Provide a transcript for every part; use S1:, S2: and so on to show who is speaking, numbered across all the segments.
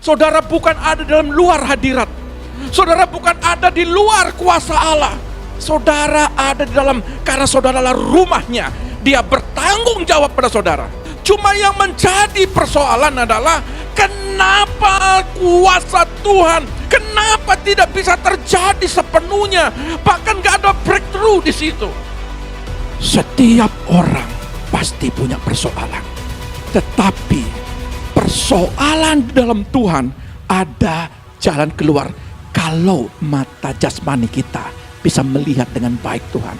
S1: Saudara bukan ada dalam luar hadirat. Saudara bukan ada di luar kuasa Allah. Saudara ada di dalam, karena saudaralah rumahnya. Dia bertanggung jawab pada saudara. Cuma yang menjadi persoalan adalah kenapa kuasa Tuhan, kenapa tidak bisa terjadi sepenuhnya, bahkan gak ada breakthrough di situ. Setiap orang pasti punya persoalan, tetapi persoalan dalam Tuhan ada jalan keluar kalau mata jasmani kita bisa melihat dengan baik Tuhan.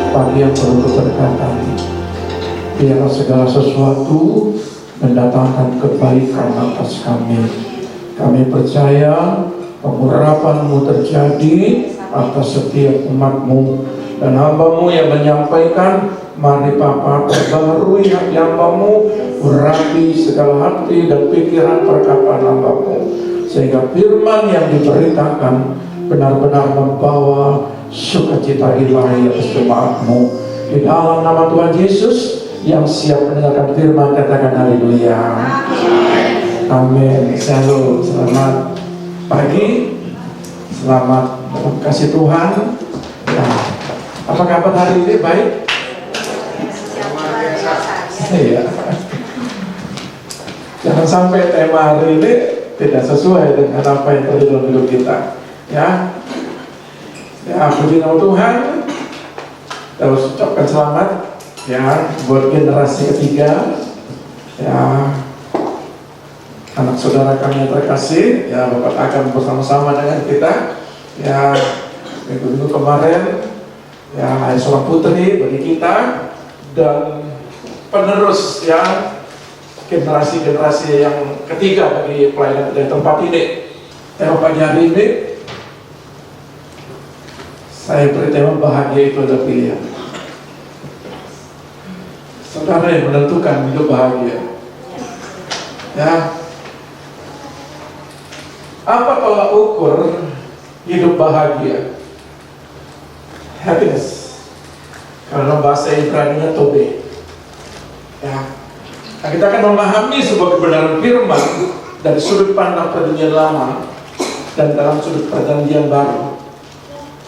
S2: Pagi yang penuh keberkatan, biarlah segala sesuatu mendatangkan kebaikan atas kami. Kami percaya pengurapan-Mu terjadi atas setiap umat-Mu, dan hamba-Mu yang menyampaikan, mari Bapa perbarui hati hamba-Mu, urapi segala hati dan pikiran perkataan hamba-Mu, sehingga firman yang diberitakan benar-benar membawa sukacita ilahi atas jemaat-Mu. Di dalam nama Tuhan Yesus yang siap mendengarkan firman, katakan haleluya. Amin. Shalom. Selamat pagi, selamat kasih Tuhan. Nah, apa kabar hari ini? Baik? Iya. Jangan sampai tema hari ini tidak sesuai dengan apa yang terjadi dalam hidup kita. Ya, puji nama Tuhan. Kita harus ucapkan selamat ya buat generasi ketiga, ya anak saudara kami yang terkasih, ya Bapak akan bersama-sama dengan kita. Ya, minggu-minggu kemarin, ya seorang putri bagi kita dan penerus ya generasi-generasi yang ketiga bagi pelayanan di tempat ini. Tema pagi hari ini saya beri tema bahagia itu adalah pilihan. Saudara yang menentukan hidup bahagia. Ya, apa tolak ukur hidup bahagia? Happiness. Karena bahasa Ibrani-nya tobe. Ya, nah, kita akan memahami sebuah kebenaran firman dari sudut pandang perjanjian lama dan dalam sudut perjanjian baru.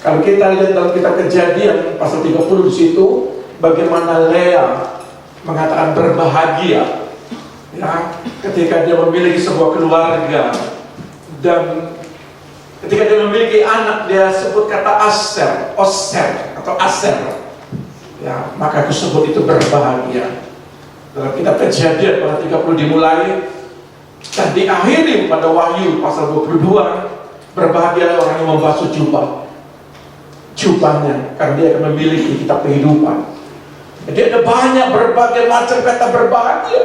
S2: Kalau kita lihat dalam kitab Kejadian pasal 30 di situ, bagaimana Lea mengatakan berbahagia ya ketika dia memiliki sebuah keluarga, dan ketika dia memiliki anak dia sebut kata Oser atau Aser. Ya, maka disebut itu berbahagia. Dalam kitab Kejadian pasal 30 dimulai dan diakhiri pada Wahyu pasal 22, berbahagialah orang yang membasuh jubahnya, karena dia akan memiliki kitab kehidupan. Jadi ada banyak berbagai macam kata berbahagia.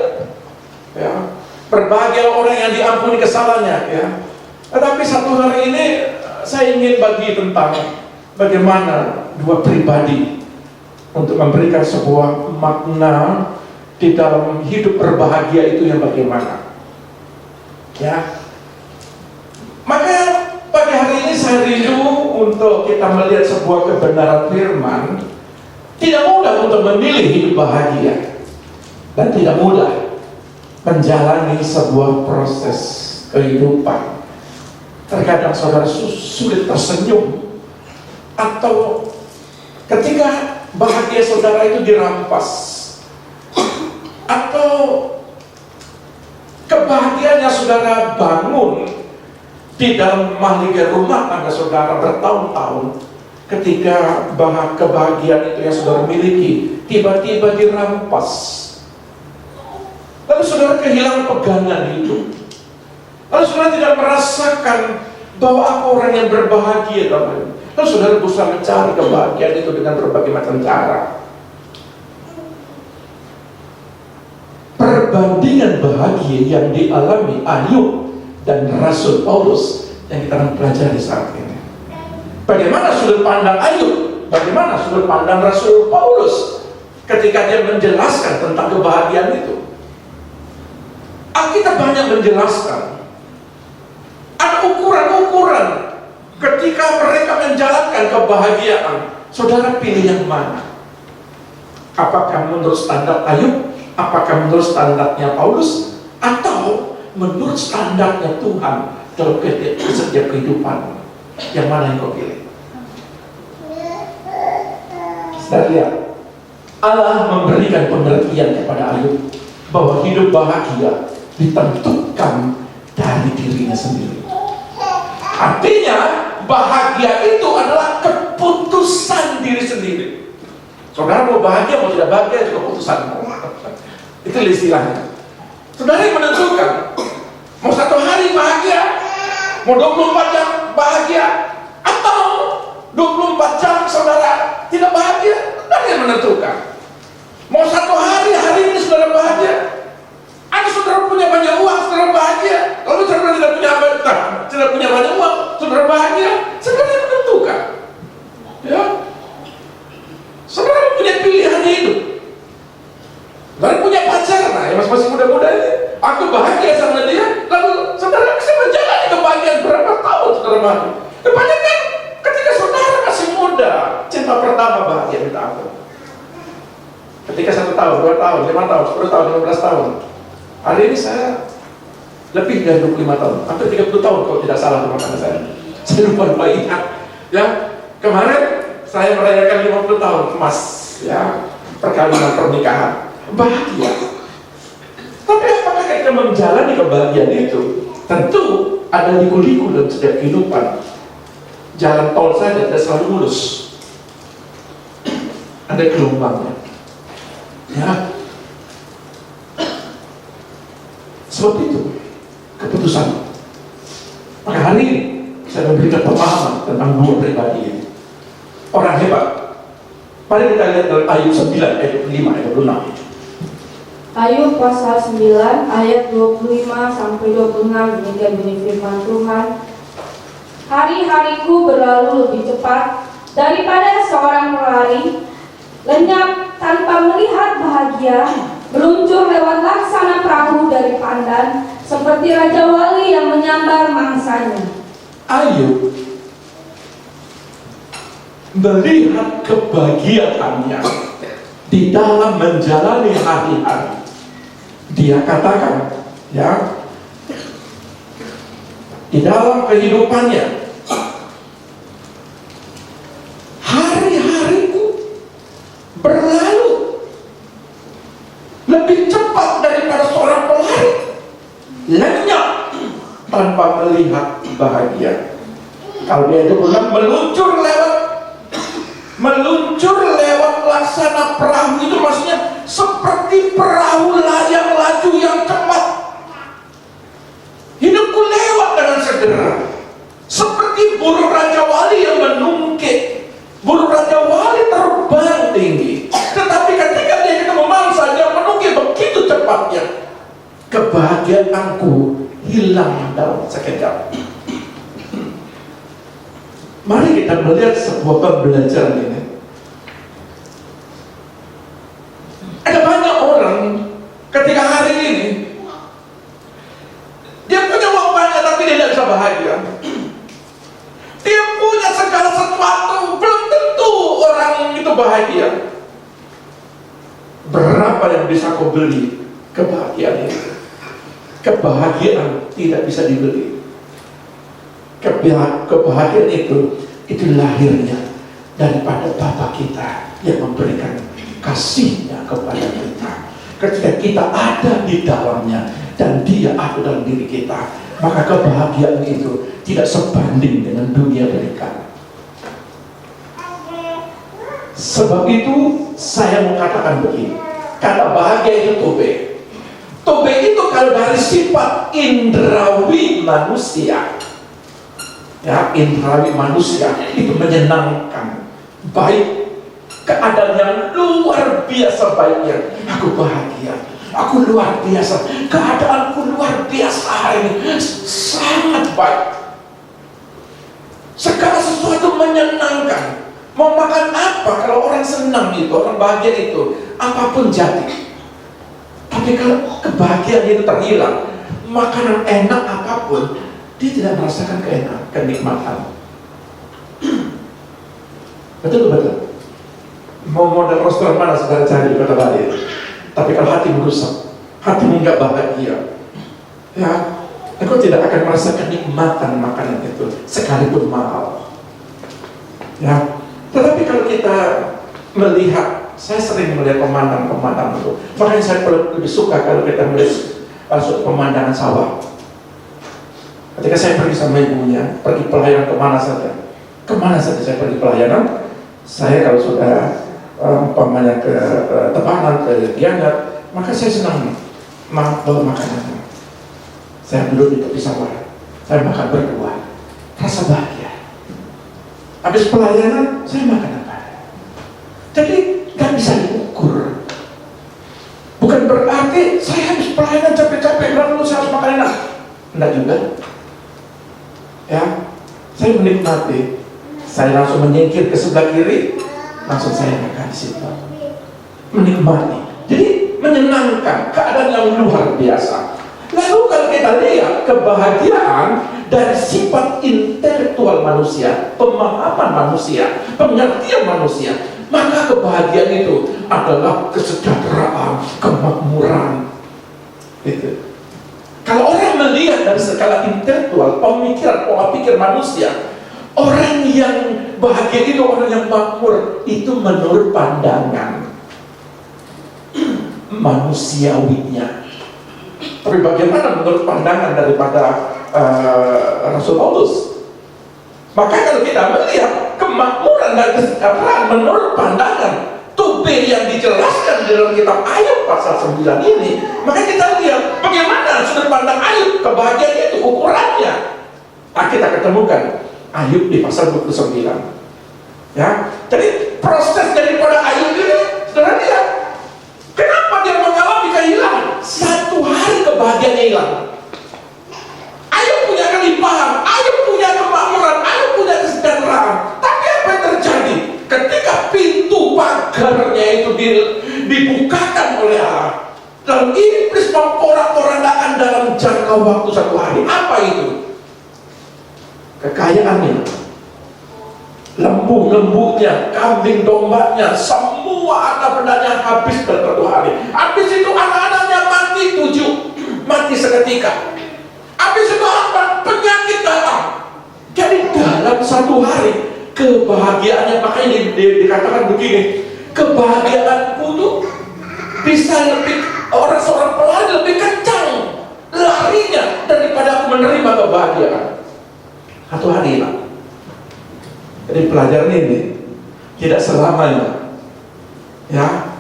S2: Ya, berbahagia orang yang diampuni kesalahannya. Ya. Tetapi satu hari ini saya ingin bagi tentang bagaimana dua pribadi untuk memberikan sebuah makna di dalam hidup berbahagia itu yang bagaimana. Ya, maka pada hari ini saya rindu untuk kita melihat sebuah kebenaran firman Tidak mudah untuk memilih hidup bahagia, dan tidak mudah menjalani sebuah proses kehidupan. Terkadang saudara sulit tersenyum, atau ketika bahagia saudara itu dirampas, atau kebahagiaannya saudara bangun di dalam mahligai rumah tangga saudara bertahun-tahun, ketika kebahagiaan itu yang saudara miliki tiba-tiba dirampas, lalu saudara kehilangan pegangan hidup, lalu saudara tidak merasakan bahwa aku orang yang berbahagia dalam hidup. Lalu saudara berusaha mencari kebahagiaan itu dengan berbagai macam cara. Perbandingan bahagia yang dialami Ayub dan Rasul Paulus yang kita akan pelajari saat ini. Bagaimana sudut pandang Ayub, bagaimana sudut pandang Rasul Paulus ketika dia menjelaskan tentang kebahagiaan itu. Alkitab banyak menjelaskan ada ukuran-ukuran ketika mereka menjalankan kebahagiaan. Saudara pilih yang mana? Apakah menurut standar Ayub? Apakah menurut standarnya Paulus? Atau menurut standarnya Tuhan dalam setiap kehidupan? Yang mana yang kau pilih? Saudara lihat, Allah memberikan pengertian kepada Ayub bahwa hidup bahagia ditentukan dari dirinya sendiri. Artinya bahagia itu adalah keputusan diri sendiri. Saudara mau bahagia mau tidak bahagia itu keputusanmu. Itu istilahnya. Saudara yang menentukan mau satu hari bahagia, mau 24 jam bahagia, atau 24 jam saudara tidak bahagia. Saudara yang menentukan. Mau satu hari ini saudara bahagia, atau saudara punya banyak uang saudara bahagia, lalu saudara tidak punya banyak uang saudara bahagia. Saudara yang menentukan. Ya, saudara punya pilihan hidup. Saudara punya pacar, nah yang masih muda-muda ini, aku bahagia sama dia, lalu saudara bisa menjalani kebahagiaan berapa tahun saudara bahagia. Kebanyakan ketika saudara masih muda, cinta pertama bahagia minta ampun. Ketika 1 tahun, 2 tahun, 5 tahun, 10 tahun, 15 tahun. Hari ini saya lebih dari 25 tahun, hampir 30 tahun kalau tidak salah rumah tangga saya. Saya lupa ingat. Ya, kemarin saya merayakan 50 tahun emas, ya, perkawinan pernikahan. Bahagia. Tapi apakah kita menjalani kebahagiaan itu? Tentu ada liku-liku dalam setiap kehidupan. Jalan tol saja tidak selalu mulus. Ada gelombangnya. Ya. Sebab itu keputusan. Maka hari ini saya memberikan pemahaman tentang 2 pribadi ini. Orang hebat. Mari kita lihat dalam Ayub 9 ayat 5 ayat 26.
S3: Ayub pasal 9 ayat 25 sampai 26. Demikian bunyi firman Tuhan. Hari-hariku berlalu lebih cepat daripada seorang pelari, lenyap tanpa melihat bahagia, meluncur lewat laksana perahu dari pandan, seperti raja wali yang menyambar mangsanya.
S2: Ayub melihat kebahagiaannya di dalam menjalani hari-hari. Dia katakan, ya, di dalam kehidupannya, hari-hariku berlalu lebih cepat daripada seorang pelari, lenyap tanpa melihat bahagia. Kalau dia itu bilang meluncur lewat laksana perahu, itu maksudnya seperti perahu layang laju yang cepat. Hidupku lewat dengan segera, seperti burung raja wali yang menungkik. Burung raja wali terbang tinggi, tetapi ketika dia ketemu mangsa, dia menungkik begitu cepatnya. Kebahagiaanku hilang dalam sekejap. Mari kita melihat sebuah pembelajaran ini. Ada banyak orang ketika hari ini dia punya uang banyak tapi dia tidak bisa bahagia. Dia punya segala sesuatu, belum tentu orang itu bahagia. apa yang bisa kau beli kebahagiaan itu? Kebahagiaan tidak bisa dibeli. Kebahagiaan itu lahirnya daripada Bapa kita yang memberikan kasihnya kepada kita. Ketika kita ada di dalamnya dan Dia ada dalam diri kita, maka kebahagiaan itu tidak sebanding dengan dunia berikan. Sebab itu saya mau katakan begini, kata bahagia itu tobe. Tobe itu kalau dari sifat indrawi manusia, ya, indrawi manusia itu menyenangkan, baik, keadaan yang luar biasa baiknya. Aku bahagia, aku luar biasa, keadaanku luar biasa hari ini, sangat baik. Segala sesuatu menyenangkan. Mau makan apa? Kalau orang senang itu, orang bahagia itu, apapun jadi. Tapi kalau kebahagiaan itu terhilang, makanan enak apapun, dia tidak merasakan keenakan, kenikmatan. Betul. Mau model restoran mana saudara cari di Kota Bali? Tapi kalau hatimu rusak, hatimu nggak bahagia, ya, engkau tidak akan merasakan kenikmatan makanan itu, sekalipun mahal. Ya, tetapi kalau kita melihat, saya sering melihat pemandangan itu, makanya saya lebih suka kalau kita melihat suatu pemandangan sawah. Ketika saya pergi sama ibunya, pergi pelayanan kemana saja saya pergi pelayanan, saya kalau sudah umpamanya ke Tebanan, ke Gianyar, maka saya senang bawa makanan. Saya duduk di tepi sawah, saya makan berdua, rasa bahagia. Habis pelayanan, saya makan apa? Jadi nggak bisa diukur. Bukan berarti saya habis pelayanan capek-capek lalu saya harus makan enak. Enggak juga. Ya, saya menikmati. Saya langsung menyingkir ke sebelah kiri, langsung saya makan di situ. Menikmati. Jadi menyenangkan, keadaan yang luar biasa. Lalu kalau kita lihat kebahagiaan dari sifat intelektual manusia, pemahaman manusia, pengertian manusia, maka kebahagiaan itu adalah kesejahteraan, kemakmuran. Gitu. Kalau orang melihat dari skala intelektual, pemikiran, pola pikir manusia, orang yang bahagia itu orang yang makmur, itu menurut pandangan manusiawinya. Tapi bagaimana menurut pandangan daripada Rasul Paulus? Maka kalau kita melihat kemakmuran dan kesejahteraan menurut pandangan tobe yang dijelaskan di dalam kitab Ayub pasal 9 ini, maka kita lihat bagaimana sudut pandang Ayub kebahagiaan itu ukurannya. Nah, kita ketemukan Ayub di pasal 29. Ya, jadi proses daripada Ayub ini, saudara lihat, kenapa dia mengalami kehilangan? Satu hari kebahagiaannya hilang. Ayub punya kelimpahan, Ayub punya kemakmuran, Ayub punya kesejahteraan. Tapi apa yang terjadi? Ketika pintu pagarnya itu dibukakan oleh Allah, lalu iblis memporak-porandakan dalam jangka waktu satu hari. Apa itu? Kekayaannya, lembu-lembunya, kambing dombanya, semua harta bendanya habis dalam satu hari. Habis itu anak-anaknya mati seketika. Habis itu apa? Penyakit datang. Jadi dalam satu hari kebahagiaannya, makanya dikatakan begini, kebahagiaanku tuh bisa lebih, seorang pelari lebih kencang larinya daripada aku menerima kebahagiaan. Satu hari lah. Jadi pelajaran ini tidak selamanya, ya,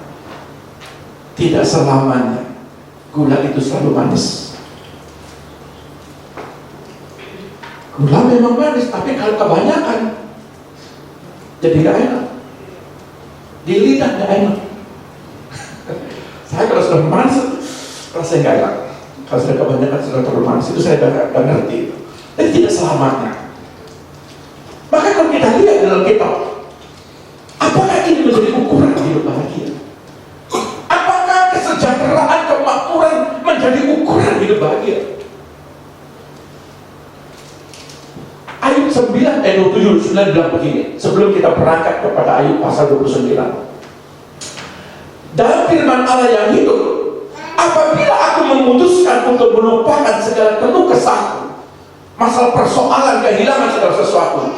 S2: tidak selamanya gula itu selalu manis. Gula memang manis, tapi kalau kebanyakan jadi gak enak. Di lidah gak enak. Saya kalau sudah manis, rasanya gak enak. Kalau sudah kebanyakan, sudah terlalu manis, itu saya gak ngerti. Jadi tidak selamanya. Maka kalau kita lihat dalam kitab, apakah ini menjadi ukuran hidup bahagia? Apakah kesejahteraan, kemakmuran menjadi ukuran hidup bahagia? Ayub 9 ayat 27 bilang begini, sebelum kita berangkat kepada Ayub pasal 29. dalam firman Allah yang hidup, apabila aku memutuskan untuk melupakan segala keluh kesahku, masalah persoalan kehilangan segala sesuatu,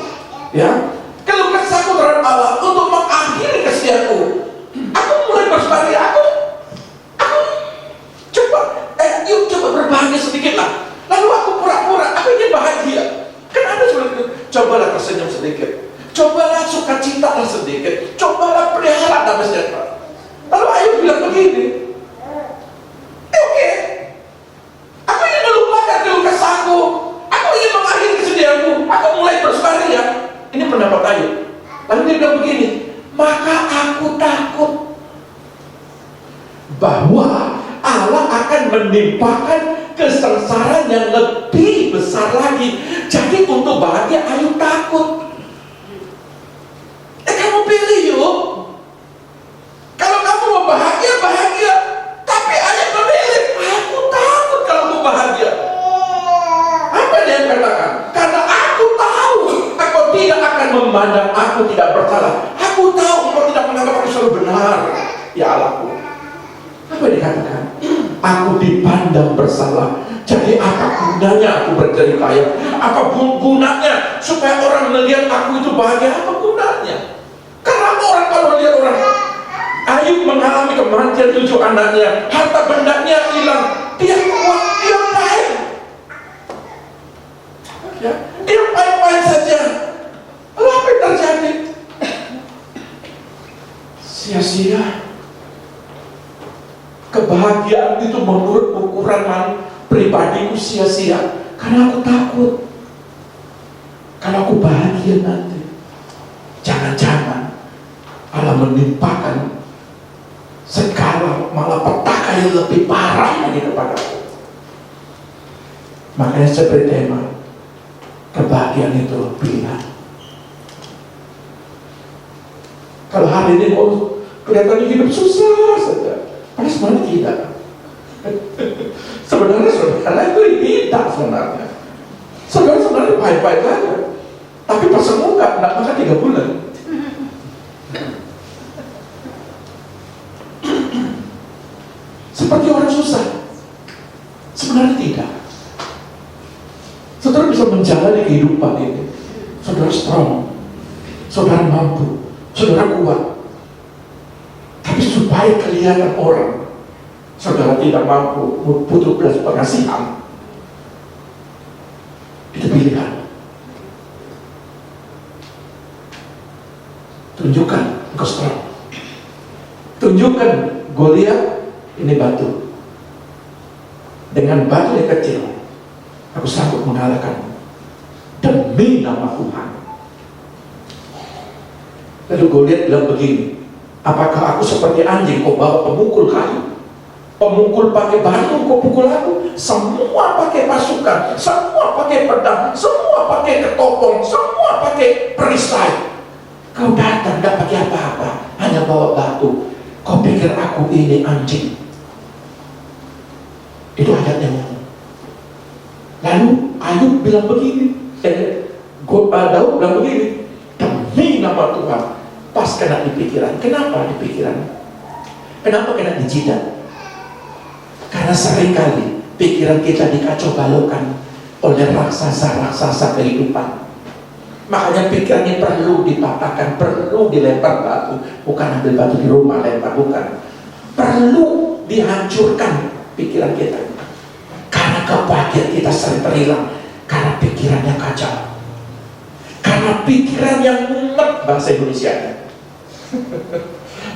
S2: ya, keluh kesahku terhadap Allah untuk mengakhiri kesedihanku, aku mulai bersuara, aku coba berbahagia sedikit lah. Lalu aku pura-pura, aku ingin bahagia. Kenapa seperti itu? Cobalah tersenyum sedikit, cobalah sukacita sedikit, cobalah pelihara damai sejahtera. Lalu Ayub bilang begini, oke, aku ingin melupakan keluh kesahku, aku ingin mengakhiri kesedihanku, aku mulai bersukaria. Ini pendapat Ayub. Lalu dia bilang begini, maka aku takut bahwa Allah akan menimpakan kesengsaraan yang lebih besar lagi. Jadi untuk bahagia Ayub takut. Kamu pilih yuk. Kalau kamu mau bahagia, bahagia. Tapi Ayub memilih, aku takut kalau mau bahagia. Apa dia katakan? Karena aku tahu engkau tidak akan memandang aku tidak bersalah. Aku tahu engkau tidak menganggap aku selalu benar. Ya Allahku. Apa dia katakan? Aku dipandang bersalah. Jadi apa gunanya aku bercerita? Apa gunanya supaya orang melihat aku itu bahagia? Apa gunanya? Karena orang kalau lihat orang Ayub mengalami kematian 7 anaknya, harta bendanya hilang, dia kuat, dia baik, ya, dia baik-baik saja. Lalu apa yang terjadi? Sia-sia. Kebahagiaan itu menurut ukuran pribadiku sia-sia. Karena aku takut kalau aku bahagia nanti, jangan-jangan Allah menimpakan segala malapetaka yang lebih parah lagi kepadaku. Makanya seperti tema, kebahagiaan itu pilihan. Kalau hari ini kelihatannya hidup susah saja, padahal sebenarnya tidak. Sebenarnya itu tidak sebenarnya. Sebenarnya baik-baik saja. Tapi pas semuka, tidak makan 3 bulan. Seperti orang susah. Sebenarnya tidak. Saudara bisa menjalani kehidupan ini. Saudara strong, saudara mampu, saudara kuat. Tapi supaya kelihatan orang, saudara tidak mampu, butuh belas pengasihan. Itu pilihan. Tunjukkan engkau strong. Tunjukkan Goliat, ini batu. Dengan batu yang kecil, aku sanggup mengalahkan demi nama Tuhan. Lalu Goliat bilang begini, apakah aku seperti anjing kau bawa pemukul kayu? Pemukul pakai batu, kau pukul aku. Semua pakai pasukan, semua pakai pedang, semua pakai ketopong, semua pakai perisai. Kau datang tidak pakai apa-apa, hanya bawa batu. Kau pikir aku ini anjing? Itu ayatnya. Lalu Ayub bilang begini, Daud bilang begini, demi nama Tuhan. Pas kena di pikiran. Kenapa di pikiran? Kenapa kena di jidat? Karena seringkali pikiran kita dikacau balaukan oleh raksasa-raksasa kehidupan. Makanya pikirannya perlu dipatahkan, perlu dilempar batu. Bukan ambil batu di rumah lempar, bukan. Perlu dihancurkan pikiran kita. Karena kebahagiaan kita sering terhilang karena pikiran yang kacau. Karena pikiran yang mumet, bahasa Indonesianya.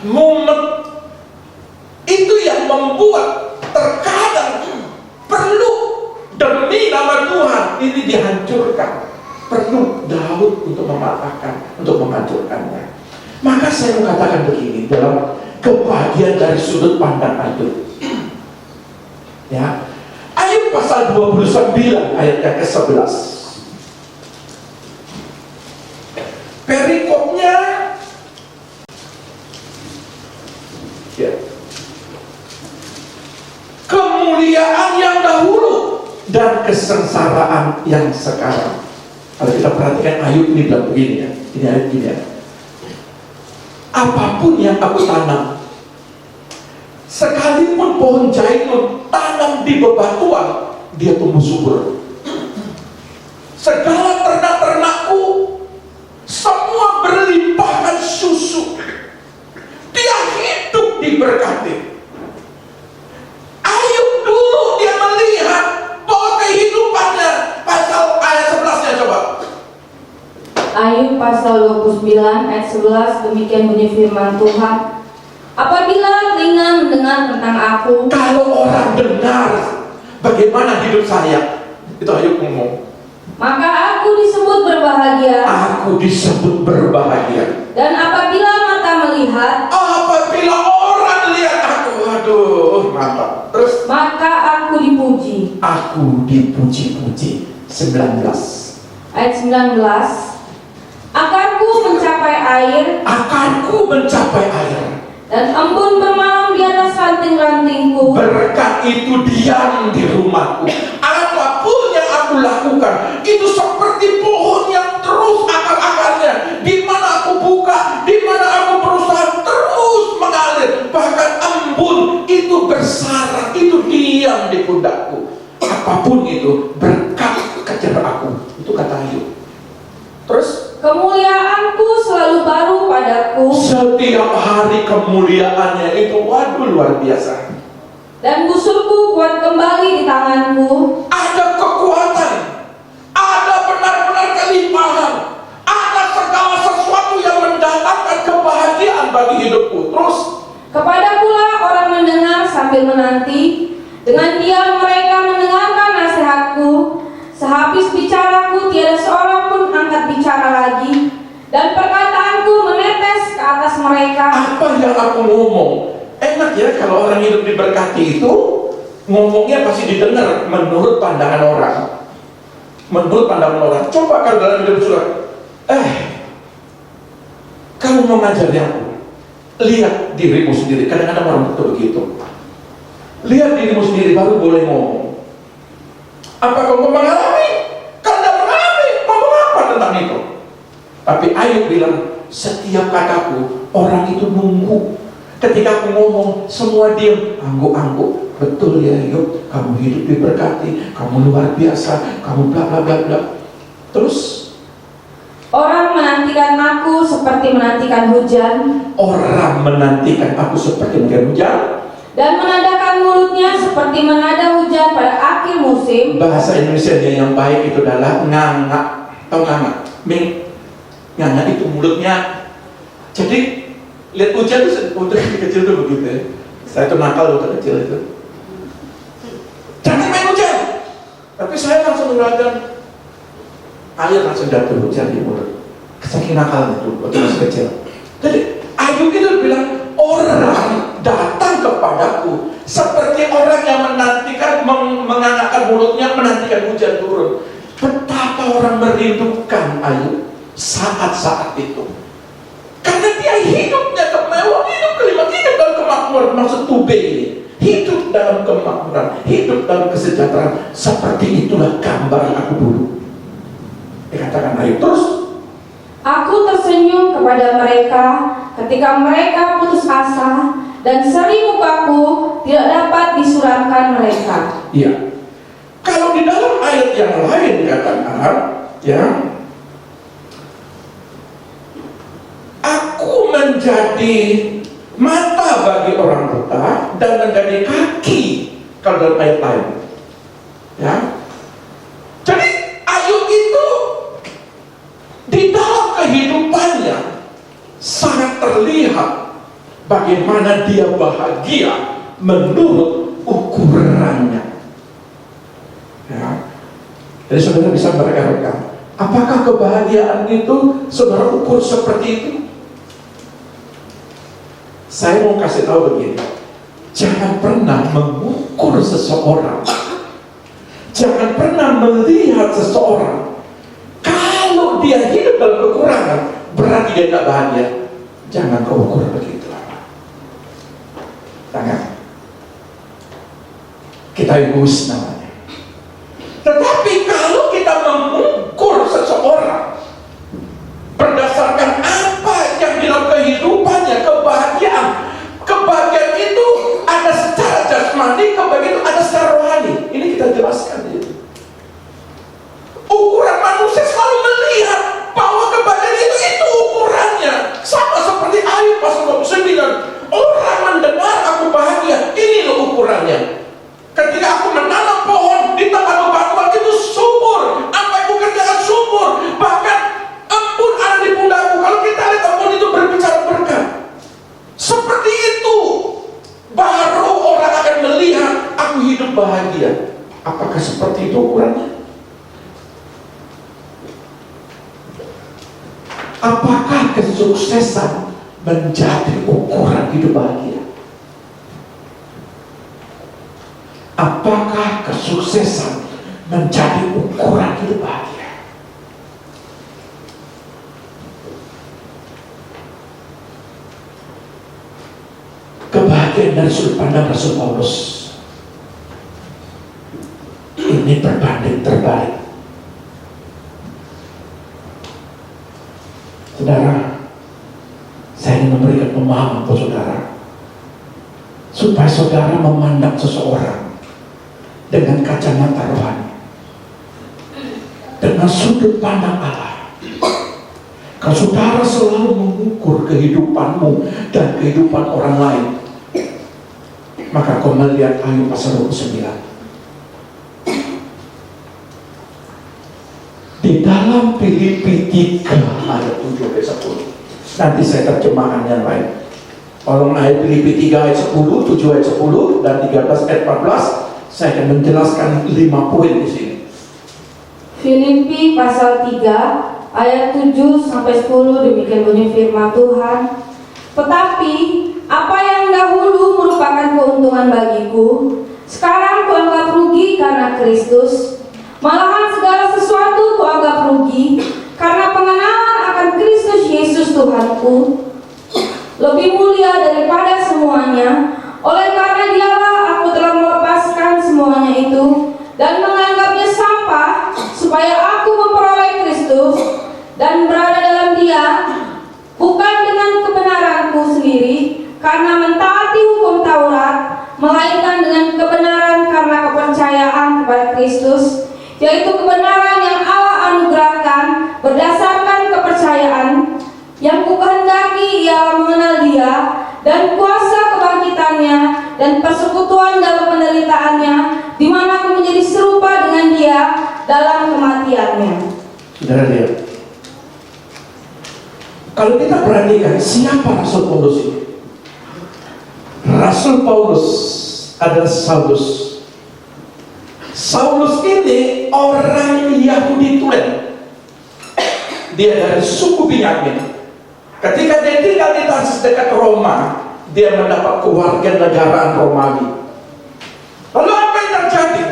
S2: Mumet. Itu yang membuat terkadang perlu demi nama Tuhan ini dihancurkan. Perlu Daud untuk mematahkan, untuk menghancurkannya. Maka saya mau katakan begini, dalam kebahagiaan dari sudut pandang Ayub, ya, Ayub pasal 29 ayat yang ke-11. Perikopnya, ya, kemuliaan yang dahulu dan kesengsaraan yang sekarang. Kalau kita perhatikan Ayub ini bilang begini ya, ini ayat gini ya. Apapun yang aku tanam, Sekalipun pohon zaitun tanam di bebatuan, dia tumbuh subur. Segala ternak-ternakku semua berlimpahkan susu. Dia hidup diberkati. Ayub dulu dia melihat bahwa kehidupannya, pasal ayat 11-nya coba.
S3: Ayub pasal 29 ayat 11, demikian bunyi firman Tuhan. Apabila telinga mendengar tentang aku,
S2: Kalau orang dengar bagaimana hidup saya, itu Ayub ngomong,
S3: maka aku disebut berbahagia.
S2: aku disebut berbahagia.
S3: Dan apabila mata melihat,
S2: Apabila orang lihat aku, aduh mantap. Terus
S3: maka aku dipuji.
S2: aku dipuji-puji. 19.
S3: Ayat 19. Akarku mencapai air,
S2: Akarku mencapai air.
S3: dan embun bermalam di atas ranting-rantingku.
S2: Berkat itu diam di rumahku. Apapun yang aku lakukan, itu seperti pohon yang terus akar-akarnya. Di mana aku buka, di mana aku berusaha, terus mengalir. Bahkan embun itu bersarang, itu diam di pundakku. Apapun itu, berkat kejar aku. Itu kata Ayub. Terus
S3: Kemuliaanku selalu baru padaku,
S2: setiap hari kemuliaannya itu, waduh, luar biasa.
S3: dan busurku kuat kembali di tanganku.
S2: Ada kekuatan, ada benar-benar kelimpahan, ada segala sesuatu yang mendatangkan kebahagiaan bagi hidupku. Terus
S3: Kepadakulah orang mendengar sambil menanti. Dengan diam mereka mendengarkan nasihatku. Sehabis bicaraku, tiada seorang pun angkat bicara lagi, dan perkataanku menetes ke atas mereka.
S2: apa yang aku ngomong? Enak ya kalau orang hidup diberkati itu ngomongnya pasti didengar menurut pandangan orang. Menurut pandangan orang. Coba kalau dalam hidup surat, kamu mau ngajari aku, lihat dirimu sendiri. Kadang-kadang orang begitu. Lihat dirimu sendiri baru boleh ngomong. Apa kamu mengalami? Kalau tidak mengalami, ngomong apa tentang itu? Tapi Ayub bilang, setiap kataku orang itu nunggu. Ketika aku ngomong, semua diam, angguk-angguk. Betul ya Ayub, kamu hidup diberkati, kamu luar biasa, kamu bla bla bla bla. Terus
S3: Orang menantikan aku seperti menantikan hujan,
S2: orang menantikan aku seperti menantikan hujan.
S3: dan menadakan mulutnya seperti menada hujan pada akhir musim.
S2: Bahasa Indonesia yang baik itu adalah nganga. Tahu nganga? Nganga itu mulutnya. Jadi lihat hujan itu, waktu kecil itu begitu ya. Saya itu nakal waktu kecil itu. Jangan main hujan. Tapi saya langsung mengatakan air langsung jatuh hujan di mulut. Saking nakalnya itu waktu masih kecil. Jadi Ayub itu bilang, orang datang kepadaku seperti orang yang menantikan, mengangkat mulutnya menantikan hujan turun. Betapa orang merindukan Ayub saat-saat itu. Karena dia hidupnya kemewahan, hidup kelima, hidup dalam kemakmuran. Maksud tube ini, hidup dalam kemakmuran, hidup dalam kesejahteraan. Seperti itulah gambar aku dulu. Dikatakan Ayub. Terus
S3: Aku tersenyum kepada mereka ketika mereka putus asa, dan seri mukaku tidak dapat disuramkan mereka.
S2: iya. Kalau di dalam ayat yang lain dikatakan, ya, aku menjadi mata bagi orang buta dan menjadi kaki. Kalau dalam ayat lain, ya. Jadi Ayub itu di dalam kehidupannya sangat terlihat bagaimana dia bahagia menurut ukurannya. Ya. Jadi saudara bisa mereka-reka, apakah kebahagiaan itu saudara ukur seperti itu? Saya mau kasih tahu begini, jangan pernah mengukur seseorang, jangan pernah melihat seseorang kalau dia hidup dalam kekurangan berarti dia tidak bahagia. Jangan kau ukur begitu. Jangan. Kita egois namanya. Tetapi kalau kita mengukur seseorang berdasarkan apa yang di dalam kehidupannya, kebahagiaan itu ada hidup bahagia. Apakah seperti itu ukurannya? Apakah kesuksesan menjadi ukuran hidup bahagia? Apakah kesuksesan menjadi ukuran hidup bahagia? Kebahagiaan dari sudut pandang Rasul Paulus ini berbanding terbalik. Saudara, saya ingin memberikan pemahaman buat saudara, supaya saudara memandang seseorang dengan kacamata rohani, dengan sudut pandang Allah. Kalau saudara selalu mengukur kehidupanmu dan kehidupan orang lain, maka kau melihat Ayub pasal 29. Di dalam Filipi 3 ayat 7 ayat 10. Nanti saya terjemahkan yang lain. Tolong ayat Filipi 3 ayat 10, 7 ayat 10 dan 13 ayat 14. Saya akan menjelaskan 5 poin di sini.
S3: Filipi pasal 3 ayat 7 sampai 10, demikian bunyi firman Tuhan. Tetapi apa yang dahulu merupakan keuntungan bagiku, sekarang kuanggap rugi karena Kristus. Malahan segala sesuatu kuanggap rugi karena pengenalan akan Kristus Yesus Tuhanku, lebih mulia daripada semuanya. Oleh karena Dialah aku telah melepaskan semuanya itu dan menganggapnya sampah, supaya aku memperoleh Kristus dan berada dalam Dia, bukan dengan kebenaranku sendiri karena mentaati hukum Taurat, melainkan dengan kebenaran karena kepercayaan kepada Kristus, yaitu kebenaran yang Allah anugerahkan berdasarkan kepercayaan yang kukehendaki ialah mengenal Dia dan kuasa kebangkitannya dan persekutuan dalam penderitaannya, di mana aku menjadi serupa dengan Dia dalam kematiannya.
S2: Saudara lihat, kalau kita perhatikan siapa Rasul Paulus ini? Rasul Paulus adalah Saulus. Saulus ini orang Yahudi tulen. Dia dari suku Binyamin. Ketika dia tinggal di Tarsus dekat Roma, dia mendapat kewarganegaraan Romawi. Lalu apa yang terjadi?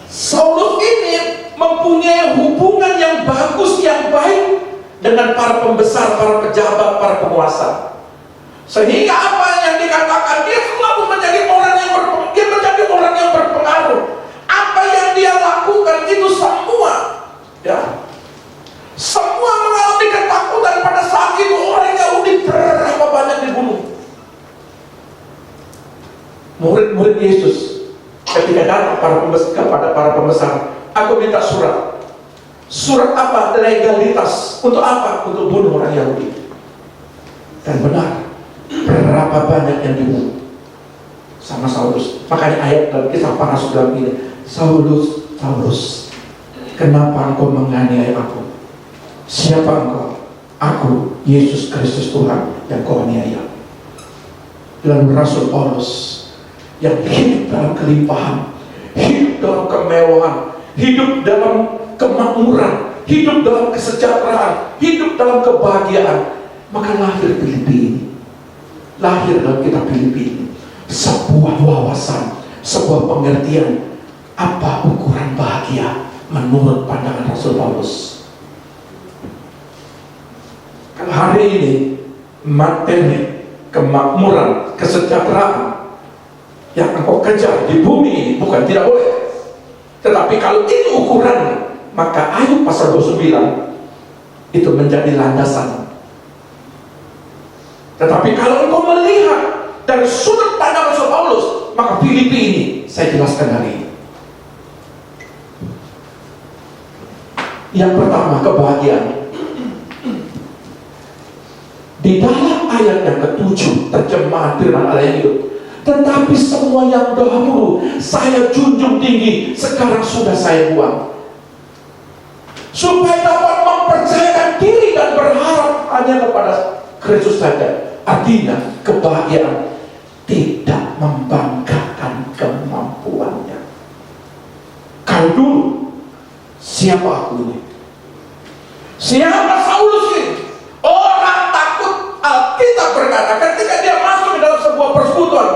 S2: Saulus ini mempunyai hubungan yang bagus, yang baik dengan para pembesar, para pejabat, para penguasa. Sehingga apa yang dikatakan, dia selalu menjadi orang yang berpengaruh. Apa yang dia lakukan itu semua, ya, semua mengalami ketakutan. Pada saat itu orang Yahudi berapa banyak dibunuh. Murid-murid Yesus ketika datang kepada para pembesar, aku minta surat. Surat apa? Legalitas. Untuk apa? Untuk bunuh orang Yahudi. Dan benar, berapa banyak yang dibunuh sama Saulus. Makanya ayat dalam kisah para rasul dalam ini, Saulus, Saulus, kenapa engkau menganiaya aku? Siapa engkau? Aku, Yesus Kristus Tuhan yang kau aniaya. Lalu Rasul Paulus yang hidup dalam kelimpahan, hidup dalam kemewahan, hidup dalam kemakmuran, hidup dalam kesejahteraan, hidup dalam kebahagiaan, maka lahir Filipi ini. Lahir dalam kitab Filipi ini sebuah wawasan, sebuah pengertian apa ukuran bahagia menurut pandangan Rasul Paulus. Kalau hari ini materi, kemakmuran, kesejahteraan yang engkau kejar di bumi ini bukan tidak boleh, tetapi kalau itu ukurannya, maka Ayub pasal 29 itu menjadi landasan. Tetapi kalau engkau melihat dari sudut pandang Rasul Paulus, maka Filipi ini saya jelaskan hari ini. Yang pertama, kebahagiaan. Di dalam ayat yang ke-7 terjemahan firman Allah yang hidup, tetapi semua yang dahulu saya junjung tinggi, sekarang sudah saya buang, supaya dapat mempercayakan diri dan berharap hanya kepada Kristus saja. Artinya kebahagiaan tidak membanggakan kemampuannya. Kalau dulu, siapa aku ini? Siapa Saulus ini? Orang takut. Alkitab berkata ketika dia masuk ke dalam sebuah persekutuan,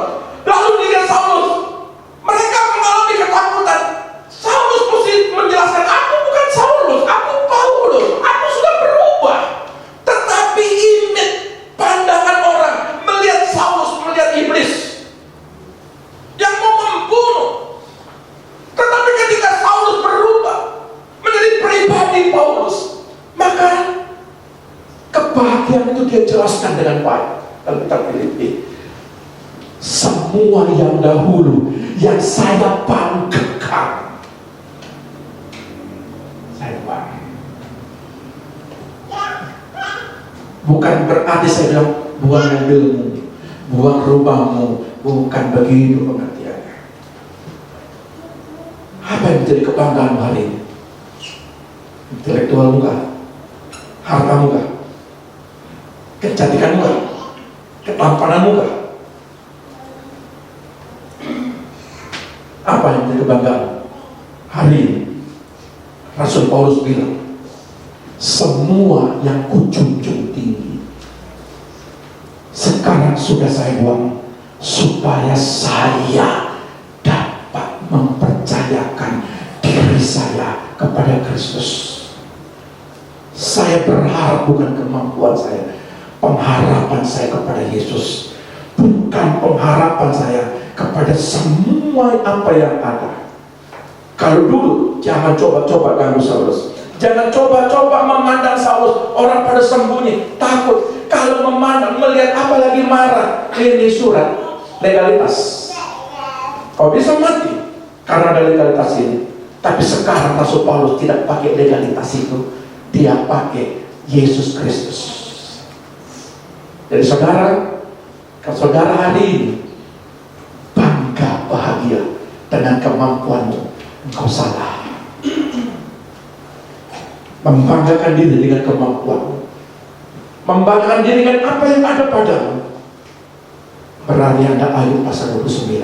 S2: lalu dia Saulus, mereka mengalami ketakutan. Saulus mesti menjelaskan, aku bukan Saulus, aku Paulus, aku sudah berubah. Tetapi image, pandangan orang melihat Saulus, melihat iblis yang mau membunuh. Tetapi ketika Saulus berubah menjadi pribadi Paulus, maka kebahagiaan itu dia jelaskan dengan baik dalam kitab Filipi. Semua yang dahulu yang saya banggakan, saya bangga. Bukan berarti saya bilang buang mobilmu, buang rumahmu, bukan begitu pengertiannya. Apa yang menjadi kebanggaan hari ini? Intelektualmu kah? Hartamu kah? Kecantikanmu kah? Ketampananmu kah? Apa yang menjadi kebanggaan hari ini? Rasul Paulus bilang, semua yang kujunjung tinggi sekarang sudah saya buang, supaya saya dapat mempercayakan diri saya kepada Kristus. Saya berharap bukan kemampuan saya, pengharapan saya kepada Yesus, bukan pengharapan saya kepada semua apa yang ada. Kalau dulu, jangan coba-coba ganggu Saulus, jangan coba-coba memandang Saulus. Orang pada sembunyi, takut. Kalau memandang, melihat, apalagi marah. Ini surat legalitas. Kau bisa mati karena ada legalitas ini. Tapi sekarang Rasul Paulus tidak pakai legalitas itu, dia pakai Yesus Kristus. Jadi saudara, kalau saudara hari ini bangga, bahagia dengan kemampuanmu, engkau salah. Membanggakan diri dengan kemampuanmu, membanggakan diri dengan apa yang ada padamu, berarti Anda Ayub pasal 29,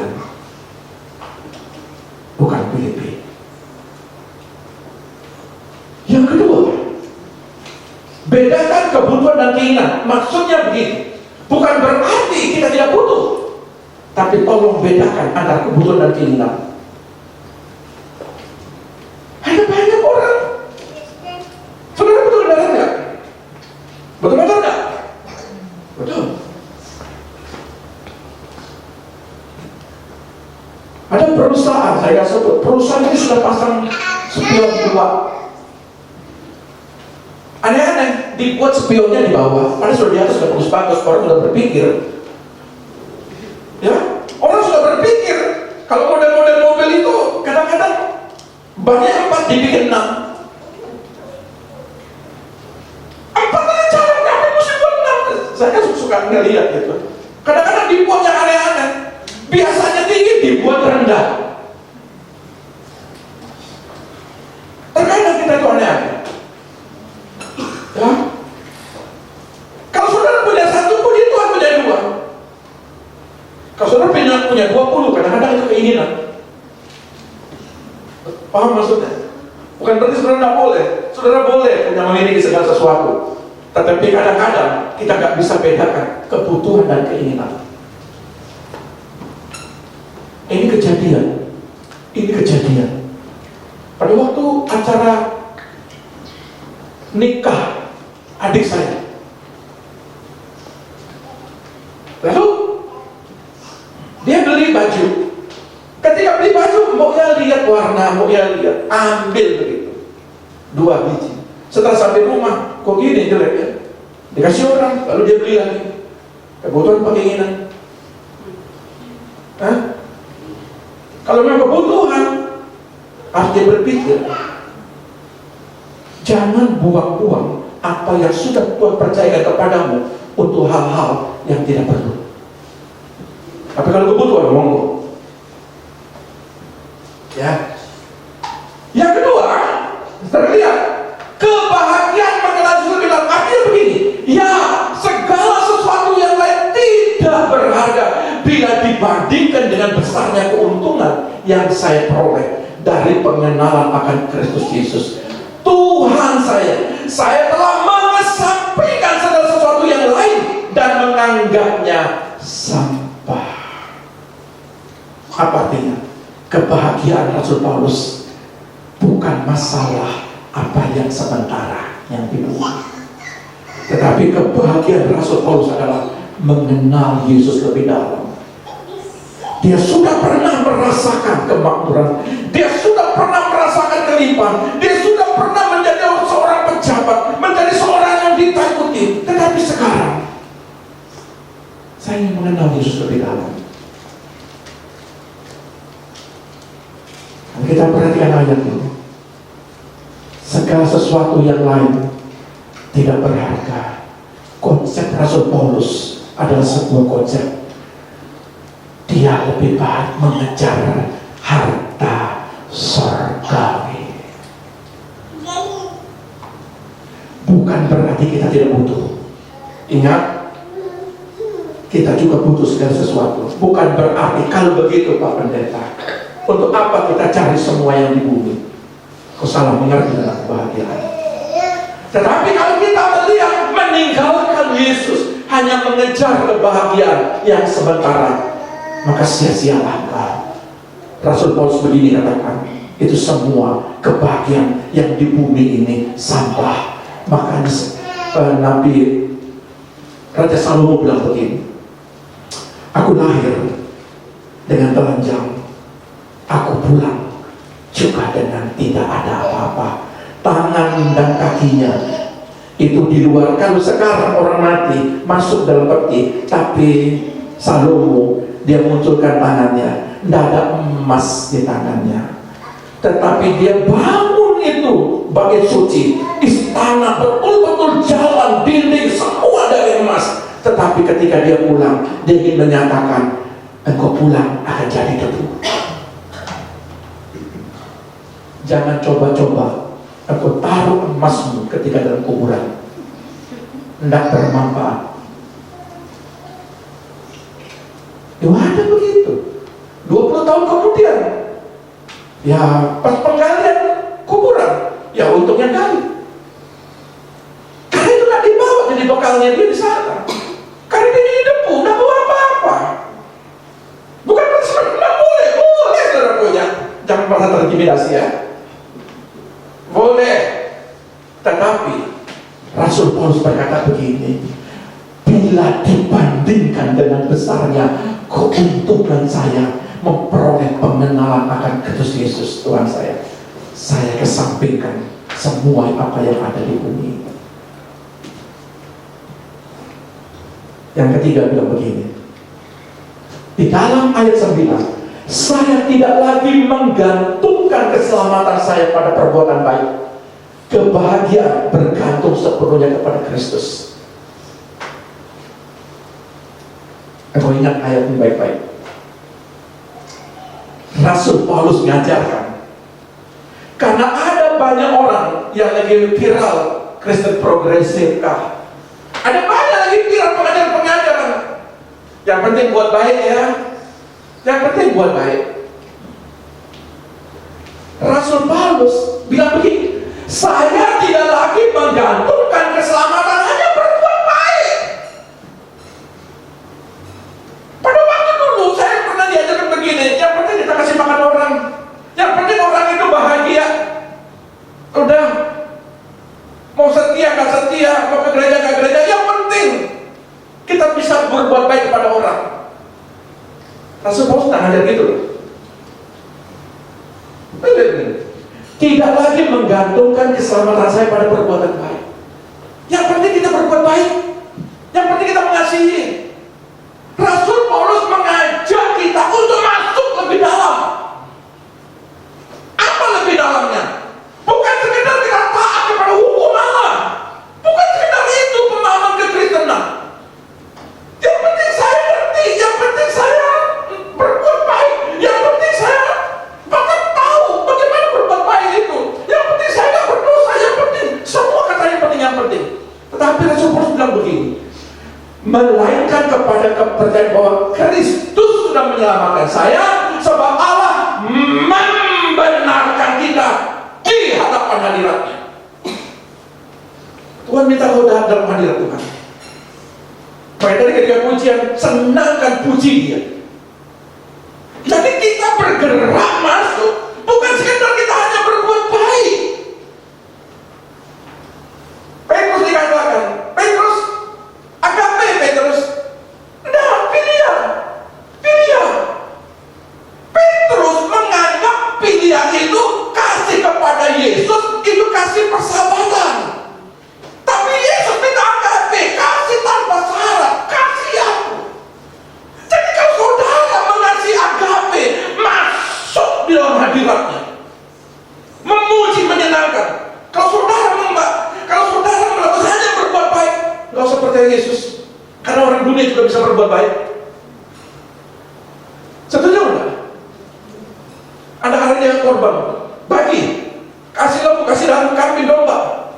S2: bukan Filipi. Yang kedua, bedakan kebutuhan dan keinginan. Maksudnya begini, bukan berarti kita tidak butuh, tapi tolong bedakan antara kebutuhan dan keinginan. Ada banyak orang, saudara betul kendaraan nggak? Betul motor nggak? Betul. Ada perusahaan, saya sebut perusahaan ini sudah pasang spion 2. Aneh-aneh, dibuat spionnya di bawah, padahal sudah di atas, sudah bagus-bagus. Orang sudah berpikir, ya, orang sudah berpikir kalau model-model mobil itu kadang-kadang bannya 4 dibikin 6. 4 aja cara, kenapa mesti buat 6? Saya kan suka ngeliat gitu. Kadang-kadang dibuat yang aneh-aneh, biasanya tinggi dibuat rendah. Terkadang kita itu aneh-aneh. Ya. Kalau saudara punya 1, puji Tuhan punya 2. Kalau saudara punya 20, kadang-kadang itu keinginan. Paham maksudnya? Bukan berarti saudara tidak boleh. Saudara boleh punya memiliki segala sesuatu. Tetapi kadang-kadang kita nggak bisa bedakan kebutuhan dan keinginan. Ini kejadian. Pada waktu acara nikah adik saya, lalu dia beli baju. Ketika beli baju, mau ya lihat warna, mau ya lihat, ambil begitu 2 biji. Setelah sampai rumah, kok gini jelek ya, dikasih orang, lalu dia beli lagi. Kebutuhan apa keinginan? Kalau memang kebutuhan, harus dia berpikir, jangan buang-buang apa yang sudah Tuhan percayakan kepadamu untuk hal-hal yang tidak perlu. Tapi kalau kebutuhan, monggo. Ya. Yang kedua, terlihat kebahagiaan mengenal Yesus bilang, artinya begini, ya, segala sesuatu yang lain tidak berharga bila dengan besarnya keuntungan yang saya peroleh dari pengenalan akan Kristus Yesus. Tuhan saya telah mengesampingkan segala sesuatu yang lain dan menganggapnya sampah. Apa artinya? Kebahagiaan Rasul Paulus bukan masalah apa yang sementara yang dibuat, tetapi kebahagiaan Rasul Paulus adalah mengenal Yesus lebih dalam. Dia sudah pernah merasakan kemakmuran, dia sudah pernah merasakan kelimpahan, dia sudah pernah menjadi seorang pejabat, menjadi seorang yang ditakuti. Tetapi sekarang saya ingin mengenal Yesus lebih dalam. Dan kita perhatikan ayat ini. Segala sesuatu yang lain tidak berharga. Konsep Rasul Paulus adalah sebuah konsep. Dia lebih baik mengejar harta surgawi. Bukan berarti kita tidak butuh. Ingat, kita juga butuh segala sesuatu. Bukan berarti kalau begitu Pak Pendeta, untuk apa kita cari semua yang di bumi? Kau salah mengerti tentang kebahagiaan. Tetapi kalau kita melihat meninggalkan Yesus, hanya mengejar kebahagiaan yang sementara, maka sia-sialah kau. Rasul Paulus begini katakan, itu semua kebahagiaan yang di bumi ini sampah. Makanya Nabi Raja Salomo bilang begini, aku lahir dengan telanjang, aku pulang juga dengan tidak ada apa-apa. Tangan dan kakinya itu di luar. Kalau sekarang orang mati masuk dalam peti, tapi Salomo dia munculkan tangannya, tidak ada emas di tangannya, tetapi dia bangun itu bagian suci, istana betul-betul jalan, dinding semua dari emas. Tetapi ketika dia pulang, dia ingin menyatakan, engkau pulang akan jadi debu. Jangan coba-coba engkau taruh emasmu ketika dalam kuburan, tidak bermanfaat. Ya ada begitu. 20 tahun kemudian, ya pas penggalian kuburan, ya untungnya gali. Karena itu nggak dibawa jadi bekalnya dia di sana. Karena dia jadi debu, nggak bawa apa-apa. Bukan nggak boleh saudara punya. Jangan pernah terintimidasi ya. Boleh. Tetapi Rasul Paulus berkata begini, bila dibandingkan dengan besarnya keuntungan saya memperoleh pengenalan akan Kristus Yesus Tuhan saya kesampingkan semua apa yang ada di bumi. Yang ketiga bilang begini, di dalam ayat 9, saya tidak lagi menggantungkan keselamatan saya pada perbuatan baik. Kebahagiaan bergantung sepenuhnya kepada Kristus. Aku ingat ayat ini baik-baik. Rasul Paulus mengajarkan, karena ada banyak orang yang lagi viral Kristen progresif kah? Ada banyak lagi viral pengajaran-pengajaran. Yang penting buat baik ya. Yang penting buat baik. Rasul Paulus bilang begini, saya tidak lagi menggantungkan keselamatan hanya berbuat baik. Pada waktu dulu saya pernah diajarkan begini, yang penting kita kasih makan orang, yang penting orang itu bahagia. Udah, mau setia nggak setia, mau ke gereja nggak gereja, yang penting kita bisa berbuat baik kepada orang. Rasul Paulus tak ngajar gitu loh. Tidak lagi menggantungkan keselamatan saya pada perbuatan baik. Yang penting kita berbuat baik, yang penting kita mengasihi. Rasul Paulus mengajak kita untuk masuk lebih dalam. Apa lebih dalamnya? Bukan sekedar kita taat kepada hukum Allah, bukan sekedar itu pemahaman kekristenan. Yang penting saya ngerti, yang penting saya berbuat baik, yang penting saya bahkan tahu bagaimana berbuat baik itu. Yang penting saya tidak berdosa, yang penting semua kata yang penting. Tetapi Rasul Paulus bilang begini, melainkan kepada kepercayaan bahwa Kristus sudah menyelamatkan saya, sebab Allah membenarkan kita di hadapan hadirat-Nya. Tuhan minta kau dalam hadirat Tuhan. Baik dari ketika pujian, senangkan puji Dia. Jadi kita bergerak masuk, bukan sekedar kita hanya berbuat baik. Petrus dikatakan, Petrus, agape Petrus. Nah, Filia. Petrus menganggap Filia itu kasih kepada Yesus, itu kasih persahabatan. Tapi Yesus minta agape, kasih tanpa syarat, kasih aku. Jadi kalau saudara mengasihi agape, masuk di dalam hadirat-Nya, memuji, menyenangkan. Kalau saudara melakukan hanya berbuat baik, nggak usah percaya Yesus, karena orang dunia juga bisa berbuat baik. Setuju nggak? Ada harinya korban, bagi, kasih lembu, kasih darah kambing domba,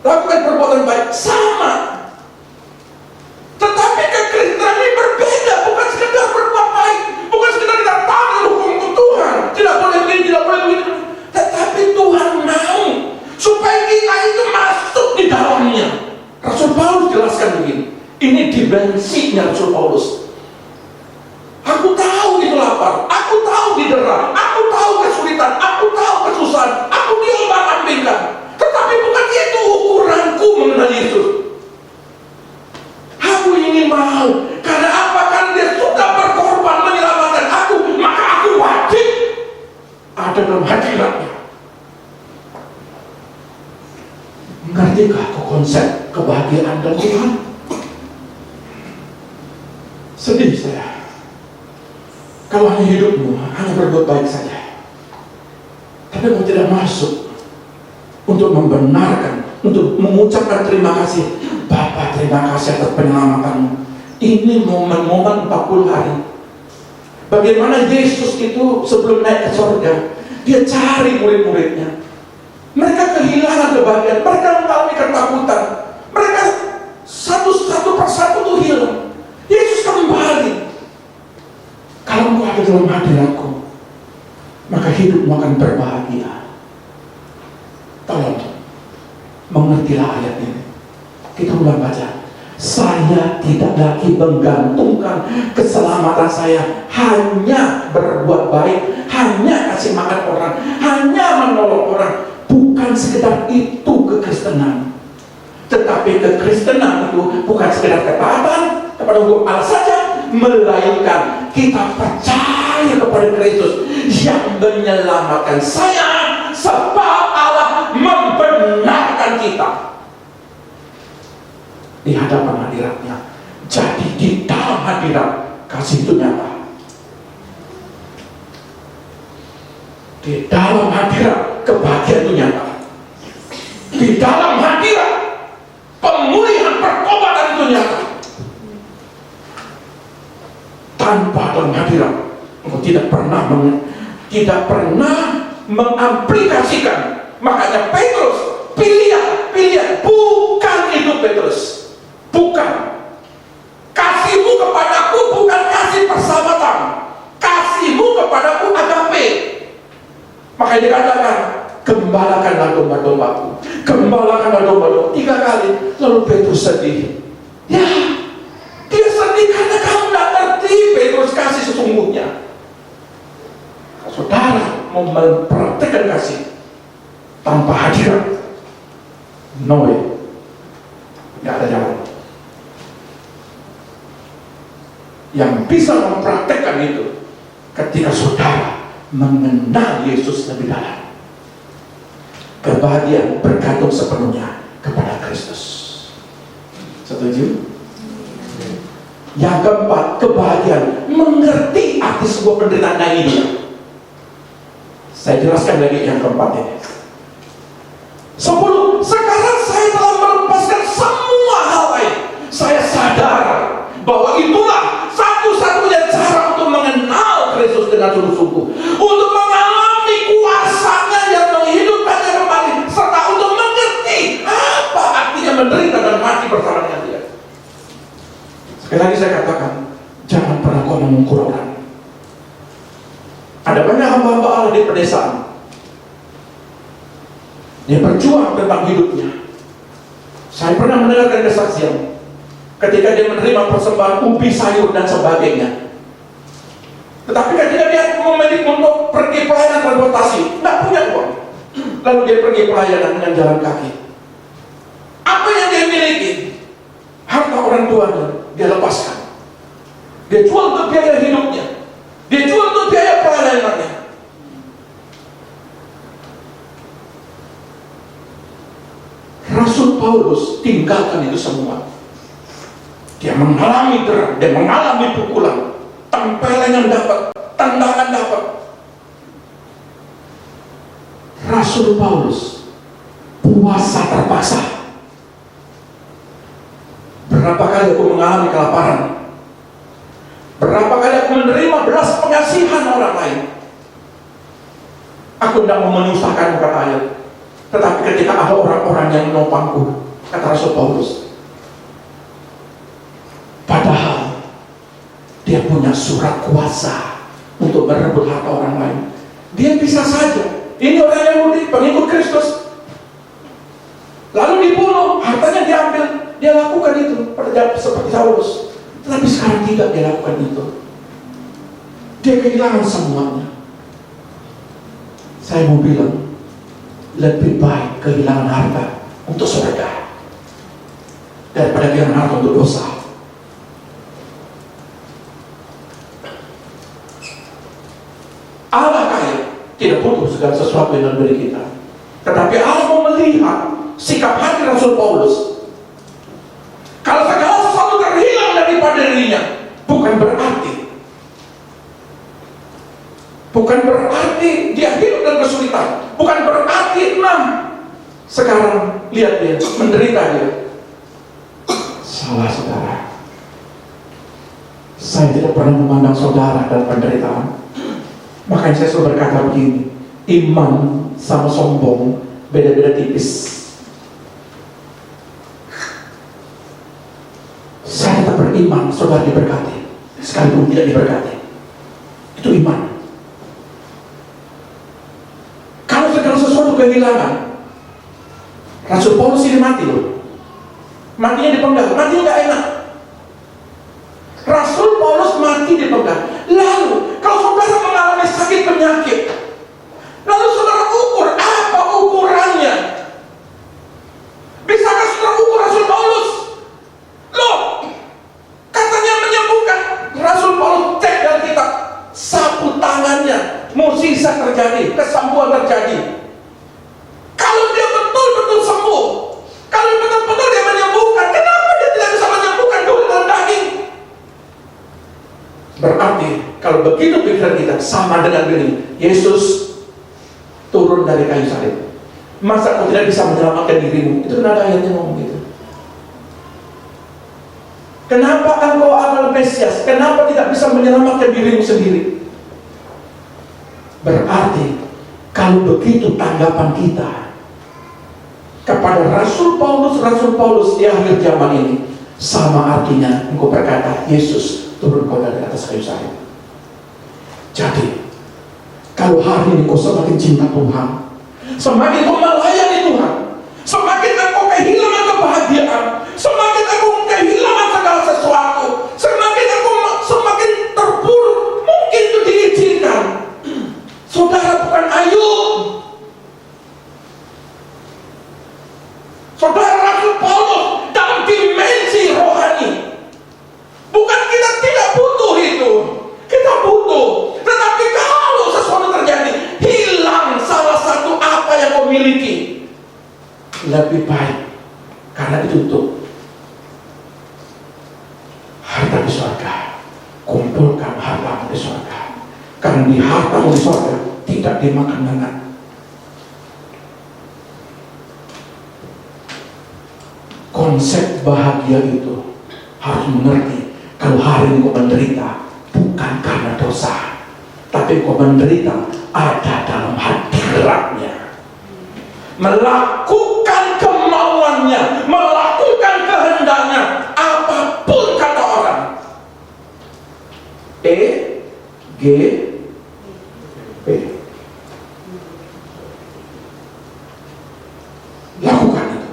S2: lakukan perbuatan baik, sama. Tetapi kekristenan ini berbeda, bukan sekedar berbuat baik, bukan sekedar kita taat hukum Tuhan, tidak boleh begini, tidak boleh begitu. Tetapi Tuhan mau supaya kita itu masuk di dalamnya. Rasul Paulus jelaskan begini, ini dimensinya Rasul Paulus. Aku tahu itu lapar, aku tahu didera, aku tahu kesulitan, aku tahu kesusahan, aku diombang-ambingkan. Tetapi bukan itu ukuranku mengenal Yesus. Aku ingin mau, karena apa? Karena Dia sudah berkorban menyelamatkan aku, maka aku wajib ada dalam hadirat-Nya. Mengertikah kau konsep kebahagiaan dan Tuhan? Sedih saya kalau hanya hidupmu hanya berbuat baik saja, tapi kau tidak masuk untuk membenarkan, untuk mengucapkan terima kasih. Bapa, terima kasih atas penyelamatanmu. Ini momen-momen 40 hari. Bagaimana Yesus itu sebelum naik ke surga, Dia cari murid-muridnya. Mereka kehilangan kebahagiaan, mereka mengalami ketakutan, mereka satu persatu itu hilang. Yesus kembali. Kalau engkau ada dalam hadiratku, maka hidupmu akan berbahagia. Tolong mengertilah ayat ini. Kita ulang baca. Saya tidak lagi menggantungkan keselamatan saya hanya berbuat baik, hanya kasih makan orang, hanya menolong orang. Bukan sekedar itu kekristenan. Tetapi kekristenan itu bukan sekedar ketaatan kepada hukum Allah saja, melainkan kita percaya kepada Kristus yang menyelamatkan saya, sebab Allah membenarkan kita di hadapan hadirat-Nya. Jadi di dalam hadirat kasih itu nyata. Di dalam hadirat kebahagiaan itu nyata. Di dalam hadirat pemulihan pertobatan itu nyata. Tanpa dalam hadirat engkau tidak pernah mengaplikasikan. Makanya Petrus pilihan bukan itu Petrus, bukan. Kasihmu kepadaku bukan kasih persahabatan, kasihmu kepadaku agape. Makanya dikatakan, gembalakanlah domba-dombaku, gembalakanlah domba-domba 3 kali. Lalu Petrus sedih. Ya, dia sedih karena kamu tidak ngerti Petrus kasih sesungguhnya. Saudara mau mempraktekkan kasih tanpa hadirat, no way, tidak ada jalan. Yang bisa mempraktekkan itu ketika saudara mengenal Yesus lebih dalam. Kebahagiaan bergantung sepenuhnya kepada Kristus. Setuju? Yang keempat, kebahagiaan mengerti arti sebuah penderitaan ini. Saya jelaskan lagi yang keempat ini. 10. Sekarang saya telah melepaskan semua hal lain. Saya sadar bahwa itulah satu-satunya cara untuk mengenal Kristus dengan sungguh-sungguh, untuk mengalami kuasanya yang menghidupkannya kembali, serta untuk mengerti apa artinya menderita dan mati bersama dengan Dia. Sekali lagi saya katakan, jangan pernah kau mengukur orang. Ada banyak hamba-hamba Allah di pedesaan. Dia berjuang tentang hidupnya. Saya pernah mendengarkan kesaksian ketika dia menerima persembahan ubi, sayur, dan sebagainya. Tetapi ketika dia memiliki untuk pergi pelayanan transportasi, nggak punya uang. Lalu dia pergi pelayanan dengan jalan kaki. Apa yang dia miliki? Harta orang tuanya dia lepaskan. Dia jual untuk biaya hidupnya. Dia jual untuk biaya pelayanannya. Rasul Paulus tinggalkan itu semua. Dia mengalami derang, dia mengalami pukulan, tempelengan dapat, tendangan dapat. Rasul Paulus puasa terpaksa. Berapa kali aku mengalami kelaparan? Berapa kali aku menerima belas pengasihan orang lain? Aku tidak mau menyusahkan kata ayat. Tetapi ketika ada orang-orang yang menopangku, kata Rasul Paulus, padahal dia punya surat kuasa untuk merebut harta orang lain, dia bisa saja, ini orang Yahudi, pengikut Kristus, lalu dibunuh, hartanya diambil, dia lakukan itu seperti Saulus. Tetapi sekarang tidak dia lakukan itu. Dia kehilangan semuanya. Saya mau bilang, lebih baik kehilangan harta untuk surga daripada kehilangan harta untuk dosa. Allah kaya, tidak butuh segala sesuatu yang diberi kita. Tetapi Allah mau melihat sikap hati Rasul Paulus. Kalau segala sesuatu terhilang daripada dirinya, bukan berarti dia hidup dalam kesulitan. Bukan berarti sekarang lihat dia menderita dia. Salah saudara. Saya tidak pernah memandang saudara dalam penderitaan. Makanya saya selalu berkata begini, iman sama sombong beda-beda tipis. Saya tetap beriman saudara diberkati, sekalipun tidak diberkati. Itu iman. Kalau segala sesuatu kehilangan, Rasul Paulus ini mati loh. Matinya dipenggal, matinya gak enak. Rasul Paulus mati dipenggal. Lalu kalau saudara mengalami sakit penyakit, lalu saudara ukur apa ukurannya? Bisakah saudara ukur Rasul Paulus? Loh, katanya menyembuhkan. Rasul Paulus cek dalam kitab, sapu tangannya, mukjizat terjadi, kesembuhan terjadi. Kalau dia betul-betul sembuh, kalau betul-betul dia menyembuhkan, kenapa dia tidak bisa menyembuhkan dulu dalam daging? Berarti kalau begitu pikiran kita sama dengan ini, Yesus turun dari kayu salib. Masa kau tidak bisa menyelamatkan dirimu? Itu kan ada ayatnya ngomong gitu. Kenapa engkau adalah Mesias? Kenapa tidak bisa menyelamatkan dirimu sendiri? Berarti kalau begitu tanggapan kita kepada Rasul Paulus di akhir zaman ini, sama artinya engkau berkata Yesus turun kau dari atas kayu salib. Jadi kalau hari ini kau semakin cinta Tuhan, semakin kau melayani Tuhan, semakin engkau kehilangan kebahagiaan, semakin engkau kehilangan segala sesuatu, semakin terpuruk, mungkin itu diizinkan. Saudara bukan Ayub, saudara Rasul Paulus dalam dimensi rohani. Bukan kita tidak butuh itu, kita butuh. Tetapi kalau sesuatu terjadi, hilang salah satu apa yang kau miliki, lebih baik karena itu untuk harta di surga. Kumpulkan hartamu di surga, karena di hartamu di surga tidak dimakan lalat. Konsep bahagia itu harus mengerti. Kalau hari ini kau menderita bukan karena dosa, tapi kau menderita ada dalam hadiratnya, melakukan kemauannya, melakukan kehendaknya, apapun kata orang. B. Lakukan itu.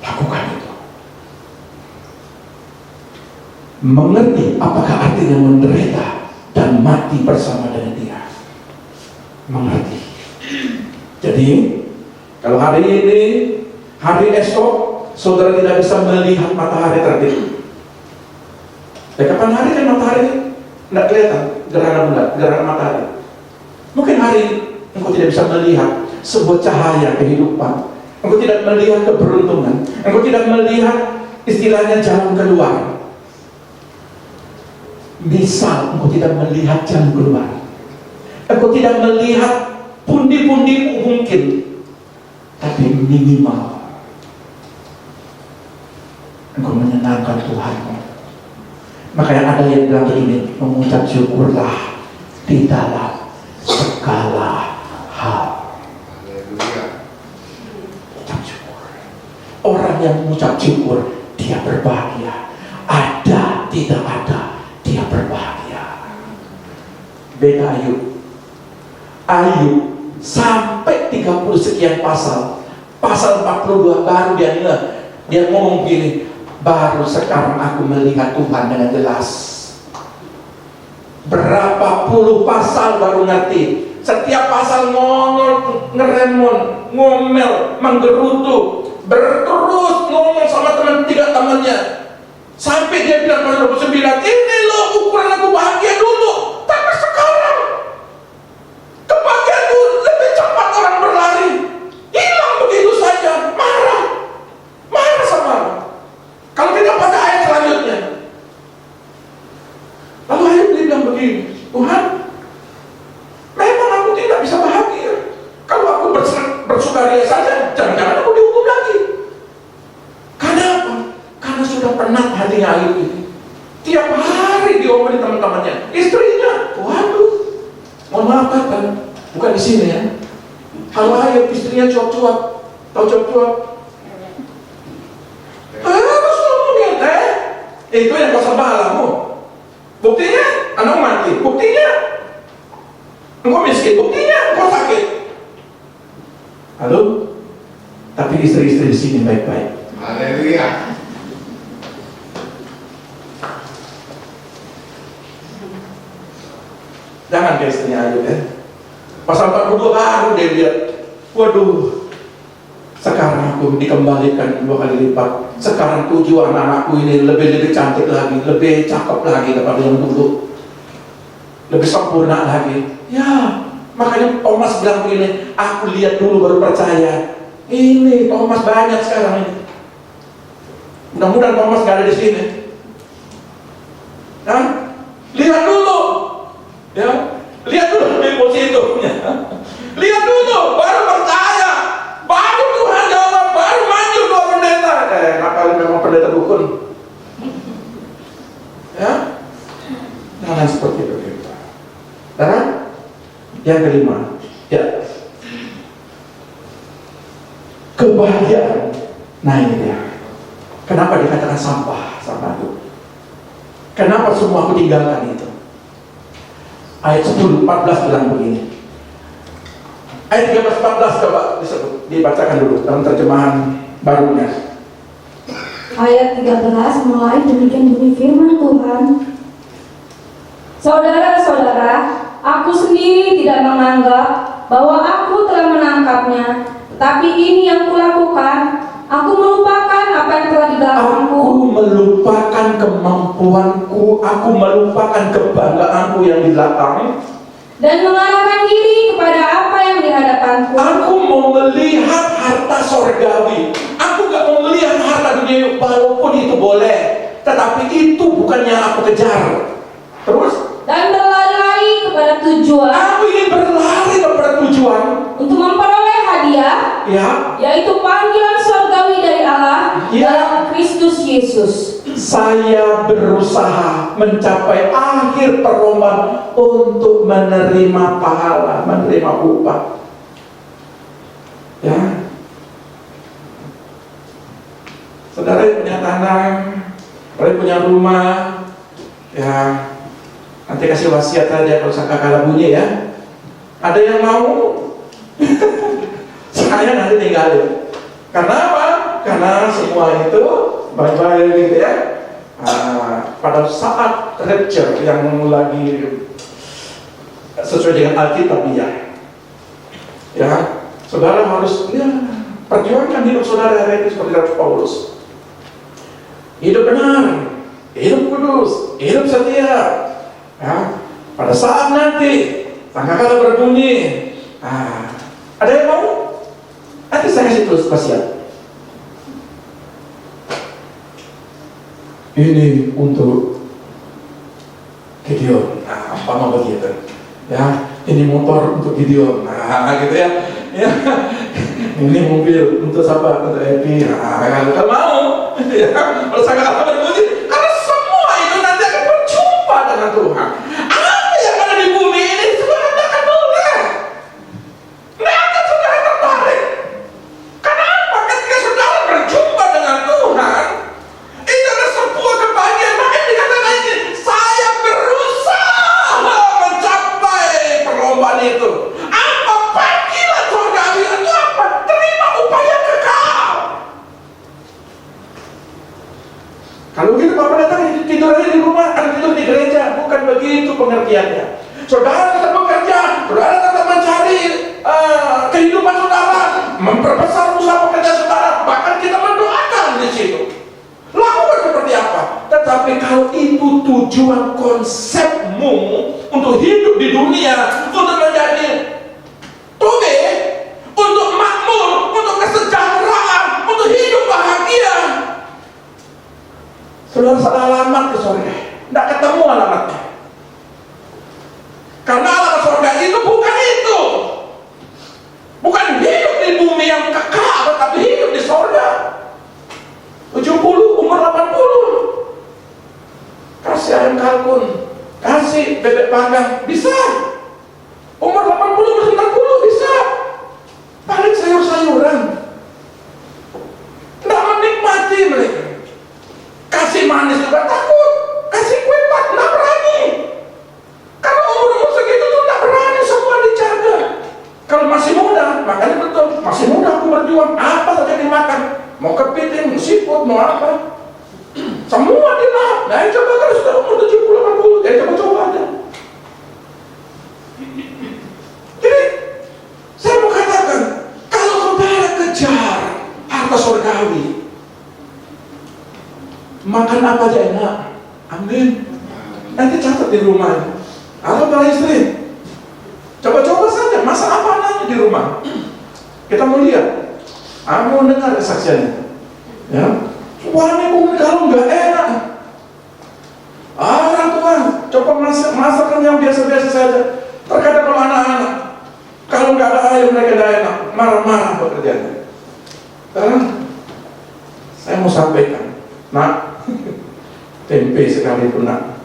S2: Lakukan itu. Mengerti apakah artinya menderita dan mati bersama dengan Dia. Mengerti. Jadi, kalau hari ini, hari esok, saudara tidak bisa melihat matahari terbit. Ya, kapan hari kan matahari tidak kelihatan gerhana bulan, gerhana matahari. Mungkin hari engkau tidak bisa melihat sebuah cahaya kehidupan. Engkau tidak melihat keberuntungan. Engkau tidak melihat istilahnya jalan keluar. Misal engkau tidak melihat jalan keluar, engkau tidak melihat pundi-pundimu mungkin, tapi minimal engkau menyenangkan Tuhanmu. Makanya ada yang bilang begini, mengucap syukurlah di dalam segala hal. Mengucap syukur. Orang yang mengucap syukur, dia berbahagia. Ada, tidak ada, dia berbahagia. Beda Ayub. Ayub sampai 30 sekian pasal 42 baru dia ngomong gini, baru sekarang aku melihat Tuhan dengan jelas. Berapa puluh pasal baru ngerti. Setiap pasal ngomong, ngeremon, ngomel, menggerutu, berterus ngomong sama temannya. Sampai dia bilang pada 29, ini loh ukuran aku bahagia dulu, tapi sekarang kebahagiaanku lebih cepat orang berlari, hilang begitu saja. Marah sama Allah. Kalau tidak pada ayat selanjutnya, lalu Ayub bilang begini, Tuhan, memang aku tidak bisa bahagia. Kalau aku bersukaria saja, jangan-jangan aku dihukum lagi. Karena apa? Karena sudah penat hatinya Ayub ini. Tiap hari diomongin teman-temannya, istrinya, waduh, mohon maaf kan, bukan di sini ya. Kalau Ayub istrinya cuap-cuap, tahu cuap-cuap? Terus ngomongin itu yang kau sembah Allahmu. Buktinya, anak mati. Buktinya, engkau miskin. Buktinya, engkau sakit. Halo? Tapi istri-istri di sini baik-baik.
S4: Haleluya.
S2: Jangan ke istrinya Ayub ya. Pasal 42 baru dia lihat, waduh, sekarang aku dikembalikan 2 kali lipat. Sekarang tujuh anak-anakku ini lebih cantik lagi, lebih cakep lagi daripada yang dulu, lebih sempurna lagi. Ya, makanya Thomas bilang begini, aku lihat dulu baru percaya. Ini Thomas banyak sekarang ini. Mudah-mudahan Thomas gak ada di sini. Nah, lihat dulu, ya, lihat dulu di posisi itu. Lihat dulu, baru percaya. Baru Tuhan jawab, baru maju dua pendeta. Nakal memang pendeta dukun. Ya, jangan seperti itu kita. Dan yang kelima, ya, kebahagiaan. Nah ini dia. Kenapa dikatakan sampah itu? Kenapa semua aku tinggalkan itu? Ayat 10, 14 bilang begini. Ayat 13, 14 coba disebut, dibacakan dulu dalam terjemahan barunya.
S3: Ayat 13 mulai demikian bunyi firman Tuhan. Saudara-saudara, aku sendiri tidak menganggap bahwa aku telah menangkapnya, tetapi ini yang kulakukan. Aku melupakan apa yang telah di belakangku.
S2: Aku melupakan kemampuanku, aku melupakan kebanggaanku yang di belakang,
S3: dan mengarahkan diri kepada apa yang di hadapanku.
S2: aku mau melihat harta sorgawi. Aku gak mau melihat harta dunia, walaupun itu boleh, tetapi itu bukan yang aku kejar. Terus?
S3: Dan berlari-lari kepada tujuan.
S2: Aku ingin berlari kepada tujuan
S3: Untuk memperoleh hadiah,
S2: ya,
S3: yaitu panggilan surgawi dari Allah
S2: Ya.
S3: dalam Kristus Yesus.
S2: saya berusaha mencapai akhir perlombaan untuk menerima pahala, menerima upah. Ya, saudara yang punya tanah, saudara yang punya rumah, ya, Nanti kasih wasiat saja kalau sangkakala bunyi ya. Ada yang mau? Saya nanti tinggalin. Karena apa? Karena semua itu bye-bye gitu ya. Pada saat rapture yang lagi sesuai dengan Alkitab ya, saudara harus perjuangkan hidup saudara hari ini seperti Rasul Paulus. Hidup benar, hidup kudus, hidup setia. Ya, pada saat nanti sangkakala berbunyi, ada yang mau? Nanti saya kasih terus wasiat. Ini untuk Gideon. Apa mau begitu? Ya, ini motor untuk Gideon. Gitu ya. Ya. Ini mobil untuk siapa? Untuk Epi. Kalau mau, ya, kalau sangkakala berbunyi, karena semua itu nanti akan berjumpa dengan Tuhan. Apa yang ada di bumi ini sebenarnya tidak akan boleh. Tidak akan saudara tertarik. Kenapa? Ketika saudara berjumpa dengan Tuhan, itu ada sebuah kebahagiaan. Makanya dikatakan ini, saya berusaha mencapai perlombaan itu. Apa panggilan surgawi itu apa? Terima upaya kekal. Kalau gitu Bapak datang tidur aja di rumah, atau tidur di gereja. Bukan begitu pengertiannya. Saudara tetap bekerja, saudara tetap mencari kehidupan saudara, memperbesar usaha pekerjaan saudara. Bahkan kita mendoakan di situ. Lakukan seperti apa? Tetapi kalau itu tujuan konsepmu untuk hidup di dunia, untuk menjadi toge, untuk makmur, untuk kesejahteraan, untuk hidup bahagia, saudara salah alamat ke surga. Tidak ketemu alamatnya. Karena alamat surga itu bukan itu. Bukan hidup di bumi yang kekal, tetapi hidup di surga. 70, umur 80. Kasih ayam kalkun, kasih bebek panggang, bisa. Umur 80, umur 90, bisa. Paling sayur-sayuran. Tidak menikmati mereka. Kasih manis juga takut, kasih kue tak tidak berani. Karena umur segitu tuh tidak berani, semua dijaga. Kalau masih muda, makanya betul, masih muda aku berjuang, apa saja dimakan. Mau kepiting, siput, mau apa, semua dilahap. Nah coba kalau sudah umur 70-80, coba-coba aja. Jadi saya mau katakan, kalau saudara kejar harta surgawi, makan apa aja enak. Amin. Nanti catat di rumah. Atau para istri, coba-coba saja masak apa aja di rumah. Kita mau lihat. Aku dengar kesaksiannya. Ya, suamiku kalau nggak enak. Orang tua, coba masakan yang biasa-biasa saja. Terkadang kalau anak-anak, kalau nggak ada ayam mereka nggak enak, marah-marah pekerjaannya. Sekarang saya mau sampaikan, nak, tempe sekalipun nak,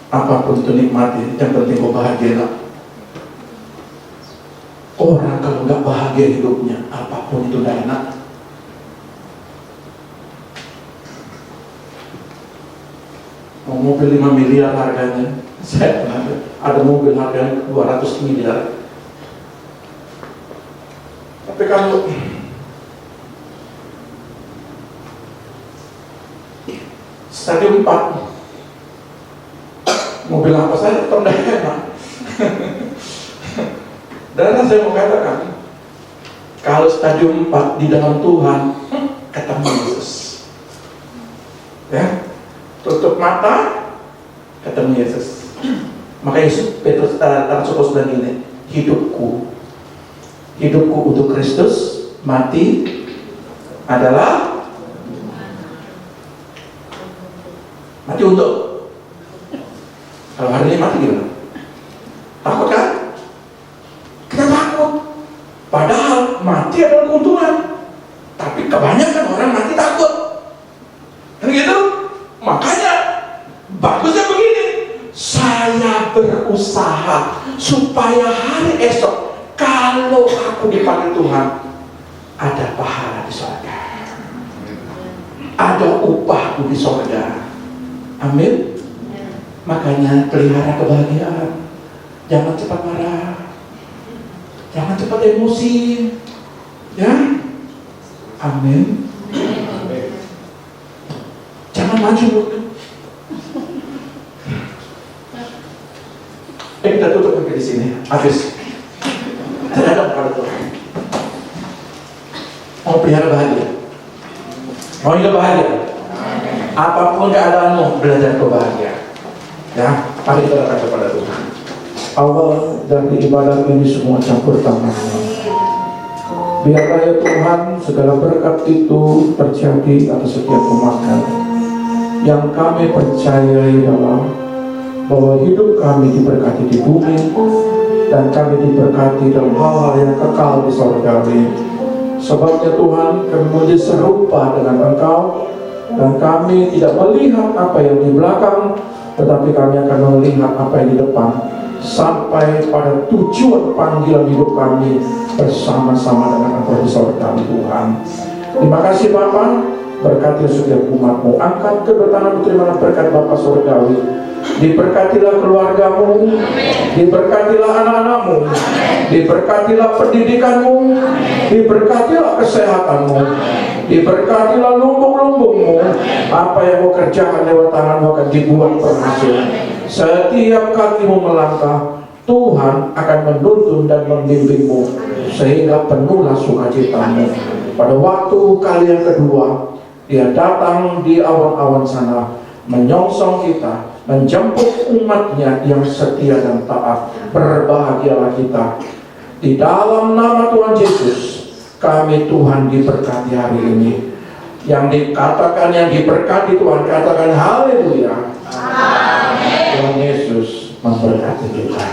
S2: apapun itu nikmati, yang penting kau bahagia nak. Orang kalau nggak bahagia hidupnya, apapun itu nggak enak. Mau mobil 5 miliar harganya, saya ada mobil harganya 200 miliar. Tapi kalau stadium 4, mobil apa saja tetap nggak enak. Dan saya mau katakan, kalau stadium 4 di dalam Tuhan, ketemu Yesus. Ya, tutup mata, ketemu Yesus. Maka Yesus, Petrus, Rasul Paulus bilang ini, hidupku untuk Kristus, mati adalah mati untuk. Kalau hari ini mati gimana? Takut kan? Kita takut. Padahal mati adalah keuntungan. Tapi kebanyakan orang mati takut. Kan gitu? Makanya bagusnya begini. Saya berusaha supaya hari esok kalau aku dipanggil Tuhan, ada pahala di surga. Ada upahku di surga. Amin. Makanya pelihara kebahagiaan. Jangan cepat marah. Jangan cepat emosi. Ya. Amin. Jangan maju mundur. Kita tutup sampai di sini. Habis. Terhadap pada Tuhan. Mau pelihara bahagia. Mau hidup bahagia. Apapun keadaanmu, belajar kebahagiaan. Ya, mari kita datang kepada Tuhan. Allah, dari ibadah ini semua campur tanganmu. Biarlah ya Tuhan, segala berkat itu terjadi atas setiap umat-Mu. Yang kami percayai adalah bahwa hidup kami diberkati di bumi dan kami diberkati dalam hal-hal yang kekal di sorgawi. Sebabnya Tuhan, kami menjadi serupa dengan Engkau dan kami tidak melihat apa yang di belakang, tetapi kami akan melihat apa yang di depan sampai pada tujuan panggilan hidup kami bersama-sama dengan Engkau di sorgawi Tuhan. Terima kasih Bapa, berkati setiap umat-Mu. Angkat kedua tangan, terimalah berkat Bapa sorgawi. Diberkatilah keluargamu, diberkatilah anak-anakmu, diberkatilah pendidikanmu, diberkatilah kesehatanmu, diberkatilah lumbung-lumbungmu. Apa yang mau kerjakan lewat tanganmu akan dibuat berhasil. Setiap kakimu melangkah, Tuhan akan menuntun dan membimbingmu sehingga penuhlah sukacitamu. Pada waktu kali yang kedua, Dia datang di awan-awan sana, menyongsong kita, menjemput umatnya yang setia dan taat. Berbahagialah kita. Di dalam nama Tuhan Yesus, kami Tuhan diberkati hari ini. Yang dikatakan, yang diberkati Tuhan, katakan haleluya. Amin. Tuhan Yesus memberkati kita.